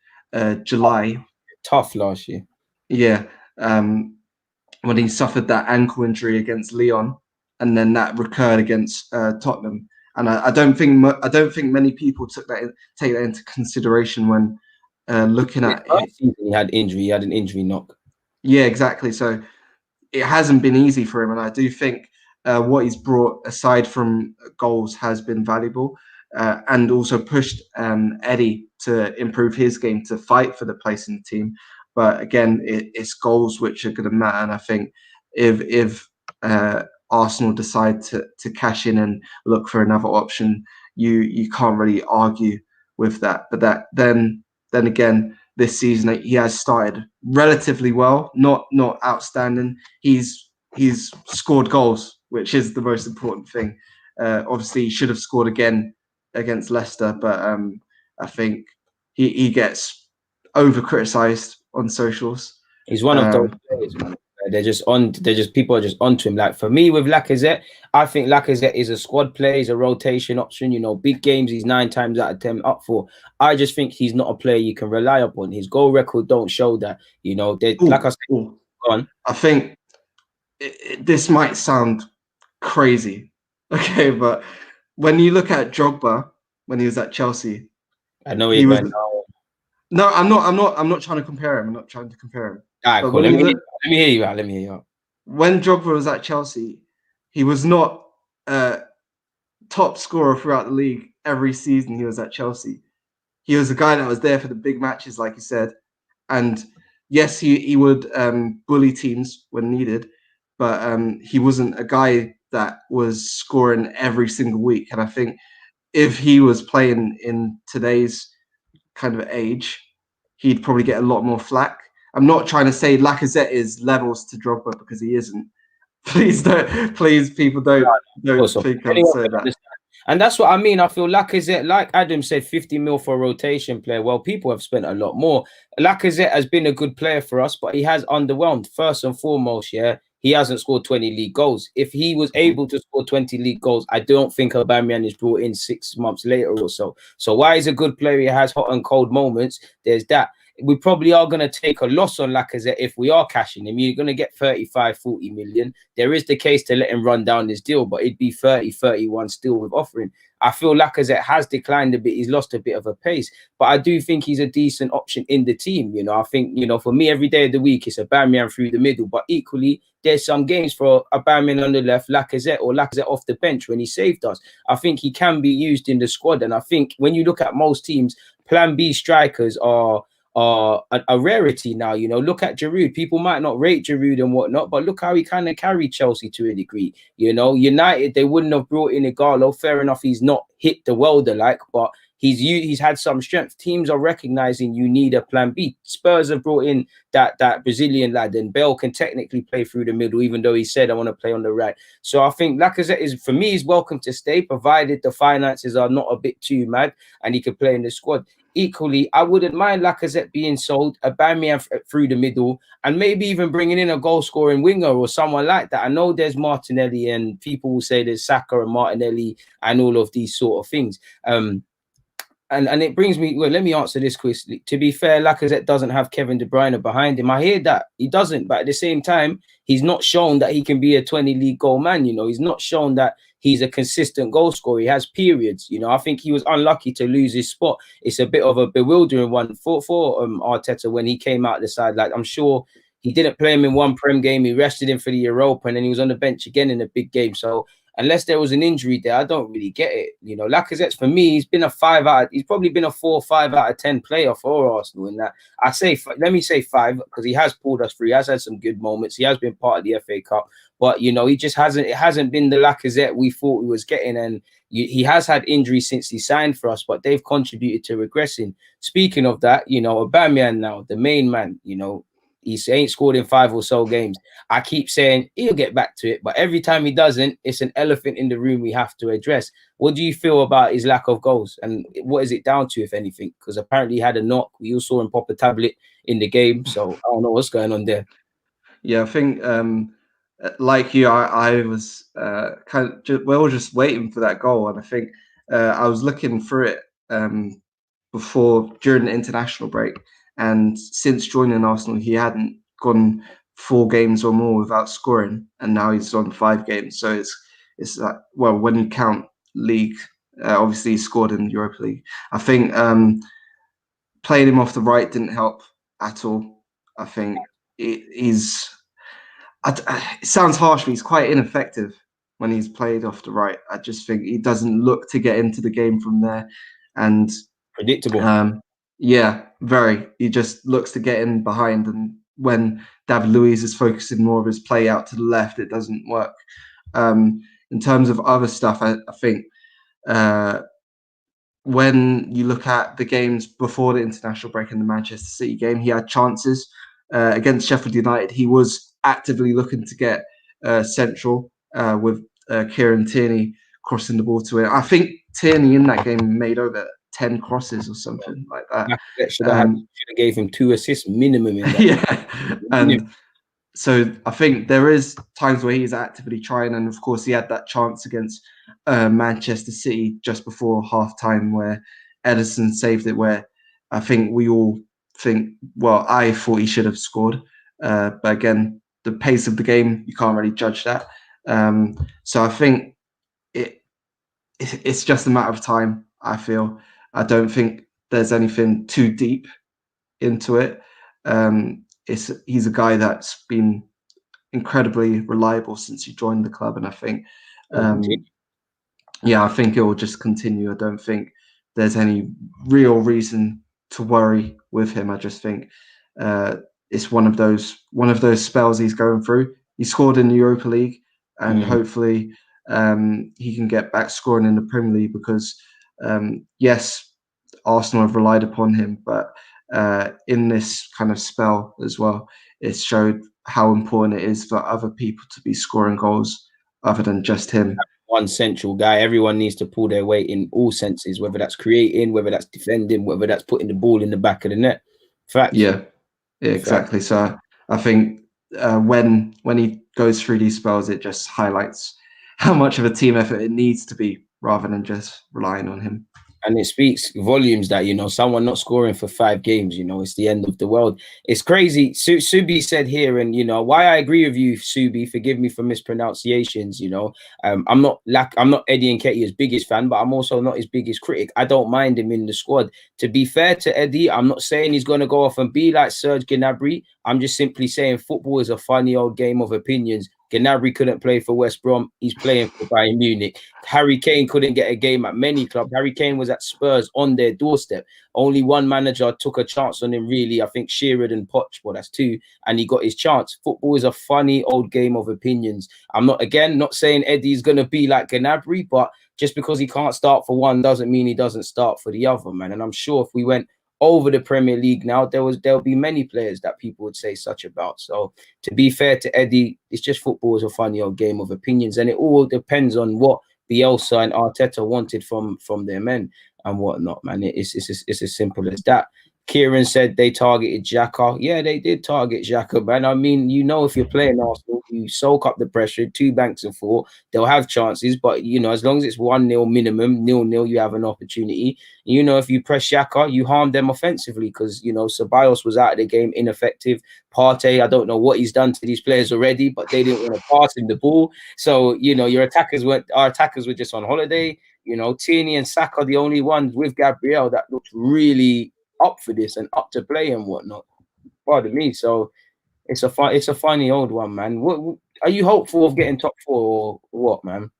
July. Tough last year. Yeah. When he suffered that ankle injury against Lyon, and then that recurred against Tottenham. And I don't think many people take that into consideration when looking at it. He had an injury knock. Yeah, exactly. So it hasn't been easy for him, and I do think what he's brought aside from goals has been valuable, and also pushed Eddie to improve his game, to fight for the place in the team. But again, it's goals which are going to matter, and I think if Arsenal decide to cash in and look for another option, you can't really argue with that. But then again, this season he has started relatively well, not outstanding. He's scored goals, which is the most important thing. Obviously, he should have scored again against Leicester, but I think he gets over criticised on socials. He's one of those players, man. People are just onto him. Like for me with Lacazette, I think Lacazette is a squad player, he's a rotation option. You know, big games he's 9 times out of 10 up for. I just think he's not a player you can rely upon. His goal record don't show that. You know, like I said, go on. I think this might sound crazy, okay, but when you look at Drogba when he was at Chelsea, I know he was. No, I'm not trying to compare him. I'm not trying to compare him. All right, cool. Let me hear you out. Let me hear you out. When Drogba was at Chelsea, he was not top scorer throughout the league every season he was at Chelsea. He was a guy that was there for the big matches, like you said. And yes, he would bully teams when needed, but he wasn't a guy that was scoring every single week. And I think if he was playing in today's kind of age, he'd probably get a lot more flack. I'm not trying to say Lacazette is levels to Drogba because he isn't. Please people don't think I'm saying that. And that's what I mean. I feel Lacazette, like Adam said, 50 mil for a rotation player. Well, people have spent a lot more. Lacazette has been a good player for us, but he has underwhelmed. First and foremost, yeah, he hasn't scored 20 league goals. If he was able to score 20 league goals, I don't think Aubameyang is brought in 6 months later or so. So why he's a good player, he has hot and cold moments. There's that. We probably are going to take a loss on Lacazette if we are cashing him. You're going to get 35, 40 million. There is the case to let him run down this deal, but it'd be 30, 31 still with offering. I feel Lacazette has declined a bit. He's lost a bit of a pace, but I do think he's a decent option in the team. You know, I think, you know, for me, every day of the week, it's Aubameyang through the middle, but equally, there's some games for Aubameyang on the left, Lacazette off the bench when he saved us. I think he can be used in the squad. And I think when you look at most teams, plan B strikers are a rarity now. You know, look at Giroud. People might not rate Giroud and whatnot, but look how he kind of carried Chelsea to a degree. You know, United, they wouldn't have brought in Igalo. Fair enough, he's not hit the world alike, but he's had some strength. Teams are recognizing you need a plan B. Spurs have brought in that Brazilian lad, and Bell can technically play through the middle, even though he said I want to play on the right. So I think Lacazette is, for me, is welcome to stay, provided the finances are not a bit too mad and he can play in the squad. Equally, I wouldn't mind Lacazette being sold, Aubameyang through the middle, and maybe even bringing in a goal-scoring winger or someone like that. I know there's Martinelli, and people will say there's Saka and Martinelli and all of these sort of things. And it brings me, well, let me answer this question. To be fair, Lacazette doesn't have Kevin De Bruyne behind him. I hear that. He doesn't. But at the same time, he's not shown that he can be a 20 league goal man. You know, he's not shown that he's a consistent goal scorer. He has periods. You know, I think he was unlucky to lose his spot. It's a bit of a bewildering one for Arteta when he came out the side. Like, I'm sure he didn't play him in one Prem game. He rested him for the Europa, and then he was on the bench again in a big game. So unless there was an injury there, I don't really get it. You know, Lacazette's, for me, he's probably been a 4 or 5 out of 10 player for Arsenal in that. Let me say 5, because he has pulled us through. He has had some good moments. He has been part of the FA Cup, but you know, it hasn't been the Lacazette we thought we was getting. And he has had injuries since he signed for us, but they've contributed to regressing. Speaking of that, you know, Aubameyang now, the main man, you know, he ain't scored in 5 or so games. I keep saying he'll get back to it, but every time he doesn't, it's an elephant in the room we have to address. What do you feel about his lack of goals, and what is it down to, if anything? Because apparently he had a knock. We all saw him pop a tablet in the game, so I don't know what's going on there. Yeah, I think like you, I was we were just waiting for that goal, and I think I was looking through it during the international break. And since joining Arsenal, he hadn't gone 4 games or more without scoring, and now he's on 5 games. So it's like, well, when you count league, obviously he scored in the Europa League. I think playing him off the right didn't help at all. I think it sounds harsh, but he's quite ineffective when he's played off the right. I just think he doesn't look to get into the game from there, and predictable. Yeah, very. He just looks to get in behind, and when David Luiz is focusing more of his play out to the left, it doesn't work. In terms of other stuff, I think when you look at the games before the international break and the Manchester City game, he had chances against Sheffield United. He was actively looking to get central with Kieran Tierney crossing the ball to it. I think Tierney in that game made over 10 crosses or something like that. Lacazette should have gave him 2 assists minimum in that. Yeah, and so I think there is times where he's actively trying, and of course he had that chance against Manchester City just before half-time where Ederson saved it, where I think we all think, well, I thought he should have scored. But again, the pace of the game, you can't really judge that. So I think it's just a matter of time, I feel. I don't think there's anything too deep into it. He's a guy that's been incredibly reliable since he joined the club, and I think, I think it will just continue. I don't think there's any real reason to worry with him. I just think it's one of those spells he's going through. He scored in the Europa League, and hopefully he can get back scoring in the Premier League because yes, Arsenal have relied upon him, but in this kind of spell as well, it showed how important it is for other people to be scoring goals other than just him. One central guy. Everyone needs to pull their weight in all senses, whether that's creating, whether that's defending, whether that's putting the ball in the back of the net. Fact. Yeah, exactly. Fact. So I think when he goes through these spells, it just highlights how much of a team effort it needs to be rather than just relying on him. And it speaks volumes that, someone not scoring for 5 games, it's the end of the world. It's crazy. Subi said here, and, why I agree with you, Subi, forgive me for mispronunciations, I'm not Eddie Nketiah's biggest fan, but I'm also not his biggest critic. I don't mind him in the squad. To be fair to Eddie, I'm not saying he's going to go off and be like Serge Gnabry. I'm just simply saying football is a funny old game of opinions. Gnabry couldn't play for West Brom. He's playing for Bayern Munich. Harry Kane couldn't get a game at many clubs. Harry Kane was at Spurs on their doorstep. Only one manager took a chance on him, really. I think Shearer and Poch. Well, that's 2. And he got his chance. Football is a funny old game of opinions. I'm not saying Eddie's going to be like Gnabry, but just because he can't start for one doesn't mean he doesn't start for the other, man. And I'm sure if we went over the Premier League now, there'll be many players that people would say such about. So to be fair to Eddie, it's just football is a funny old game of opinions, and it all depends on what Bielsa and Arteta wanted from their men and whatnot, man. It's as simple as that. Kieran said they targeted Xhaka. Yeah, they did target Xhaka, man. I mean, if you're playing Arsenal, you soak up the pressure, 2 banks of 4, they'll have chances, but, as long as it's 1-0 minimum, 0-0, you have an opportunity. If you press Xhaka, you harm them offensively because, Ceballos was out of the game, ineffective. Partey, I don't know what he's done to these players already, but they didn't want to pass him the ball. So, our attackers were just on holiday. Tierney and Saka are the only ones with Gabriel that looked really up for this and up to play and whatnot. Pardon me. So it's a funny old one, man. What are you hopeful of getting top 4 or what, man?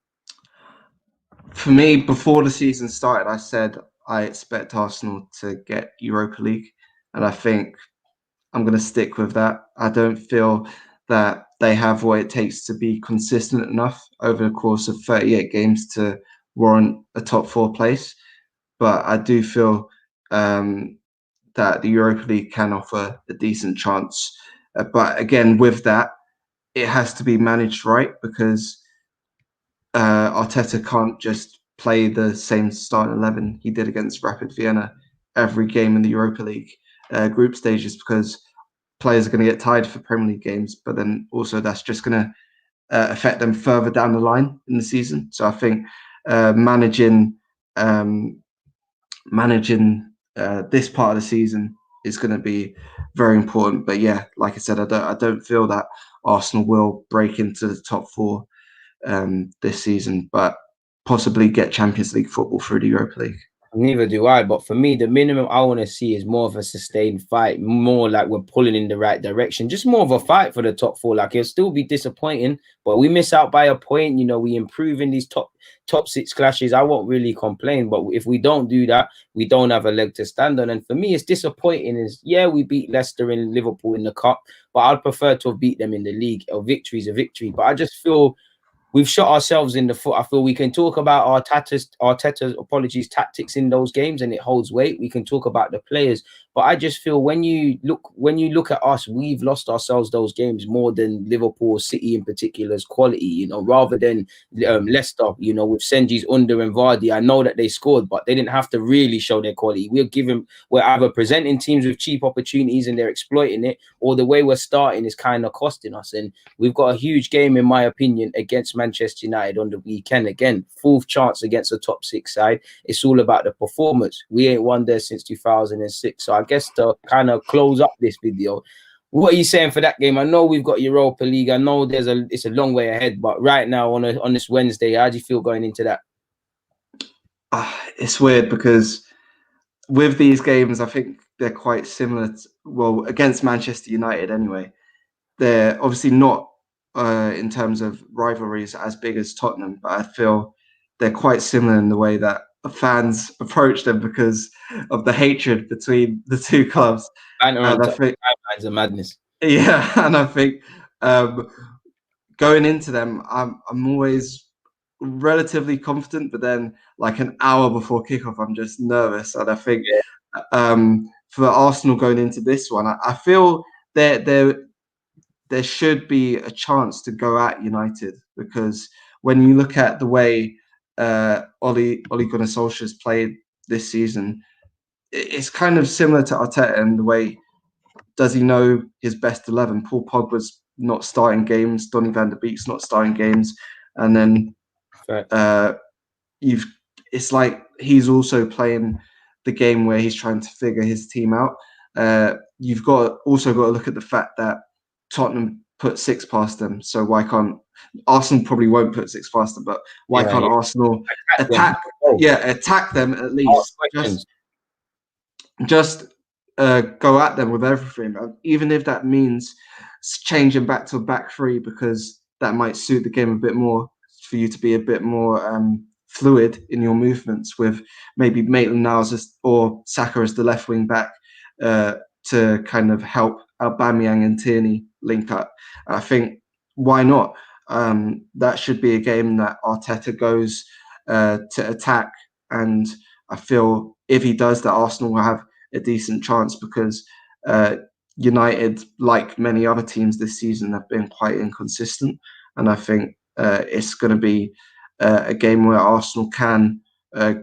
For me, before the season started, I said I expect Arsenal to get Europa League, and I think I'm going to stick with that. I don't feel that they have what it takes to be consistent enough over the course of 38 games to warrant a top 4 place, but I do feel that the Europa League can offer a decent chance. But again, with that, it has to be managed right because Arteta can't just play the same starting 11 he did against Rapid Vienna every game in the Europa League group stages, because players are going to get tired for Premier League games, but then also that's just going to affect them further down the line in the season. So I think managing this part of the season is going to be very important. But yeah, like I said, I don't feel that Arsenal will break into the top 4 this season, but possibly get Champions League football through the Europa League. Neither do I, but for me, the minimum I want to see is more of a sustained fight, more like we're pulling in the right direction, just more of a fight for the top four. Like, it'll still be disappointing, but we miss out by a point. We improve in these top six clashes. I won't really complain, but if we don't do that, we don't have a leg to stand on. And for me, it's disappointing. Yeah, we beat Leicester and Liverpool in the cup, but I'd prefer to have beat them in the league. A victory is a victory, but I just feel we've shot ourselves in the foot. I feel we can talk about Arteta's tactics in those games, and it holds weight. We can talk about the players, but I just feel when you look at us, we've lost ourselves those games more than Liverpool, City in particular's quality. Rather than Leicester. With Senji's Under and Vardy, I know that they scored, but they didn't have to really show their quality. We're either presenting teams with cheap opportunities and they're exploiting it, or the way we're starting is kind of costing us. And we've got a huge game, in my opinion, against Manchester United on the weekend. Again, fourth chance against a top six side. It's all about the performance. We ain't won there since 2006. So I guess to kind of close up this video, what are you saying for that game? I know we've got Europa League. I know it's a long way ahead, but right now on this Wednesday, how do you feel going into that? It's weird because with these games, I think they're quite similar. Against Manchester United anyway, they're obviously not in terms of rivalries as big as Tottenham, but I feel they're quite similar in the way that fans approach them because of the hatred between the two clubs. And I think timelines are madness. Yeah, and I think going into them, I'm always relatively confident, but then like an hour before kickoff, I'm just nervous. And I think for Arsenal going into this one, I feel there should be a chance to go at United, because when you look at the way Ole Gunnar Solskjaer's played this season, it's kind of similar to Arteta in the way, does he know his best 11? Paul Pogba's not starting games, Donny van de Beek's not starting games, and then it's like he's also playing the game where he's trying to figure his team out. You've also got to look at the fact that Tottenham put 6 past them, so why can't Arsenal? Probably won't put 6 past them, but why can't Arsenal attack them at least? Just go at them with everything, even if that means changing back to a back three, because that might suit the game a bit more, for you to be a bit more fluid in your movements, with maybe Maitland-Niles or Saka as the left wing back to kind of help Aubameyang and Tierney link up. I think, why not? That should be a game that Arteta goes to attack, and I feel if he does that, Arsenal will have a decent chance, because United, like many other teams this season, have been quite inconsistent, and I think it's going to be a game where Arsenal can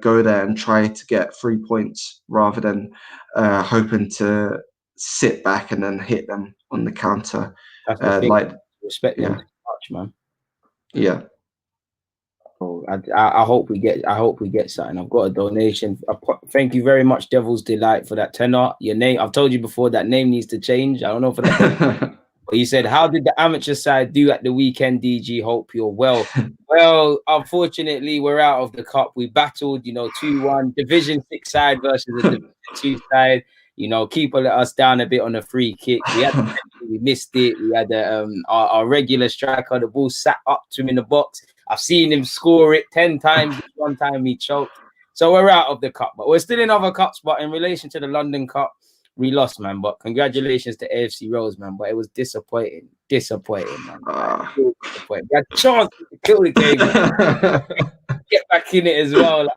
go there and try to get 3 points, rather than hoping to sit back and then hit them on the counter. That's the thing. Respect them too much, man. Yeah. Oh, I hope we get something. I've got a donation. Thank you very much, Devil's Delight, for that tenor. Your name, I've told you before, that name needs to change. I don't know for that. But you said, how did the amateur side do at the weekend, DG? Hope you're well. Well, unfortunately, we're out of the cup. We battled, 2-1, Division 6 side versus the Division 2 side. Keeper let us down a bit on a free kick. We missed it. We had our regular striker. The ball sat up to him in the box. I've seen him score it 10 times. One time he choked. So we're out of the cup, but we're still in other cups. But in relation to the London Cup, we lost, man. But congratulations to AFC Rose, man. But it was disappointing, man. Disappointing. We had a chance to kill the game, get back in it as well.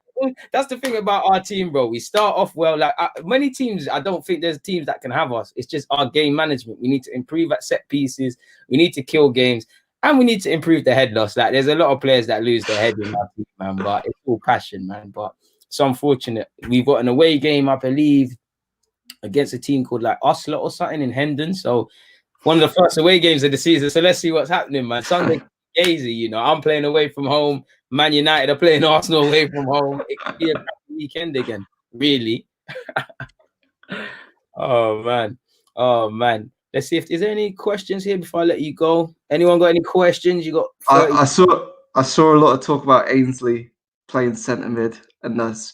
That's the thing about our team, bro. We start off well. Like many teams, I don't think there's teams that can have us. It's just our game management. We need to improve at set pieces. We need to kill games. And we need to improve the head loss. Like, there's a lot of players that lose their head in our team, man. But it's all passion, man. But it's unfortunate. We've got an away game, I believe, against a team called like Oslo or something in Hendon. So one of the first away games of the season. So let's see what's happening, man. Sunday, Gazy, I'm playing away from home. Man United are playing Arsenal away from home. It could be a weekend again, really. Oh, man. Let's see if there's any questions here before I let you go. Anyone got any questions? You got? I saw a lot of talk about Ainsley playing centre mid, and I just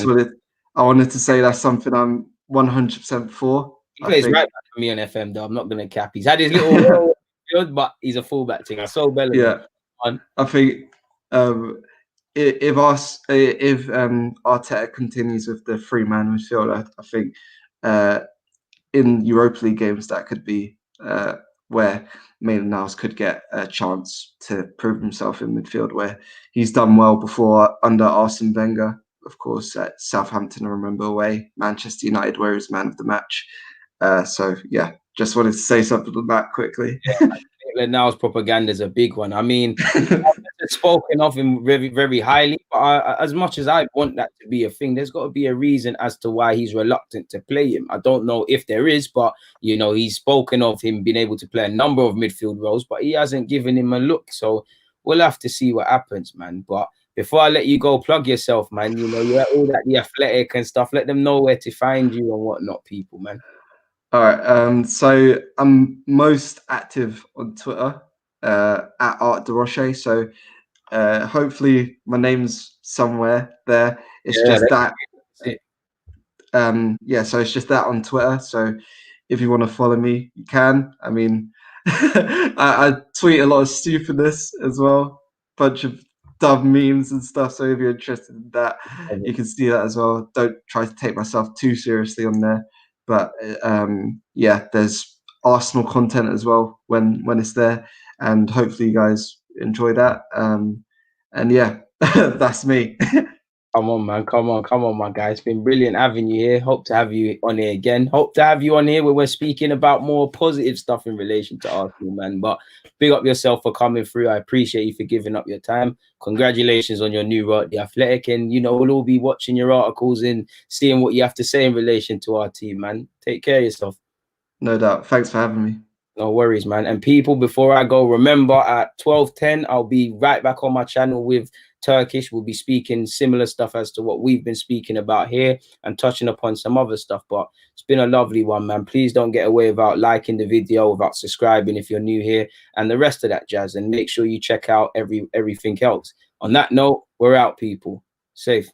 wanted I wanted to say that's something I'm 100% for. He I plays think, right back for me on FM though. I'm not gonna cap. He's had his little role, but he's a fullback thing. I saw Bellerin. yeah, I think if Arteta continues with the three-man midfield, I think in Europa League games that could be where Maitland-Niles could get a chance to prove himself in midfield, where he's done well before under Arsene Wenger, of course, at Southampton, I remember, away, Manchester United, where he was man of the match. So yeah, just wanted to say something on that quickly. Now's propaganda is a big one. I mean, I've spoken of him very, very highly, but as much as I want that to be a thing, there's got to be a reason as to why he's reluctant to play him. I don't know if there is, but you know, he's spoken of him being able to play a number of midfield roles, but he hasn't given him a look. So we'll have to see what happens, man. But before I let you go, plug yourself, man. You know, you're all that the Athletic and stuff. Let them know where to find you and whatnot, people, man. All right. So I'm most active on Twitter at Art de Roché. So hopefully my name's somewhere there. It's just that. Yeah. So it's just that on Twitter. So if you want to follow me, you can. I mean, I tweet a lot of stupidness as well, bunch of dumb memes and stuff. So if you're interested in that, you can see that as well. Don't try to take myself too seriously on there. But yeah, there's Arsenal content as well when it's there, and hopefully you guys enjoy that. And yeah, that's me. Come on, man. Come on, my guy. It's been brilliant having you here. Hope to have you on here again. Hope to have you on here where we're speaking about more positive stuff in relation to Arsenal, man. But big up yourself for coming through. I appreciate you for giving up your time. Congratulations on your new role at The Athletic. And, you know, we'll all be watching your articles and seeing what you have to say in relation to our team, man. Take care of yourself. No doubt. Thanks for having me. No worries, man. And people, before I go, remember at 12:10, I'll be right back on my channel with Turkish. We'll be speaking similar stuff as to what we've been speaking about here and touching upon some other stuff. But it's been a lovely one, man. Please don't get away without liking the video, without subscribing if you're new here, and the rest of that jazz. And make sure you check out everything else. On that note, we're out, people. Safe.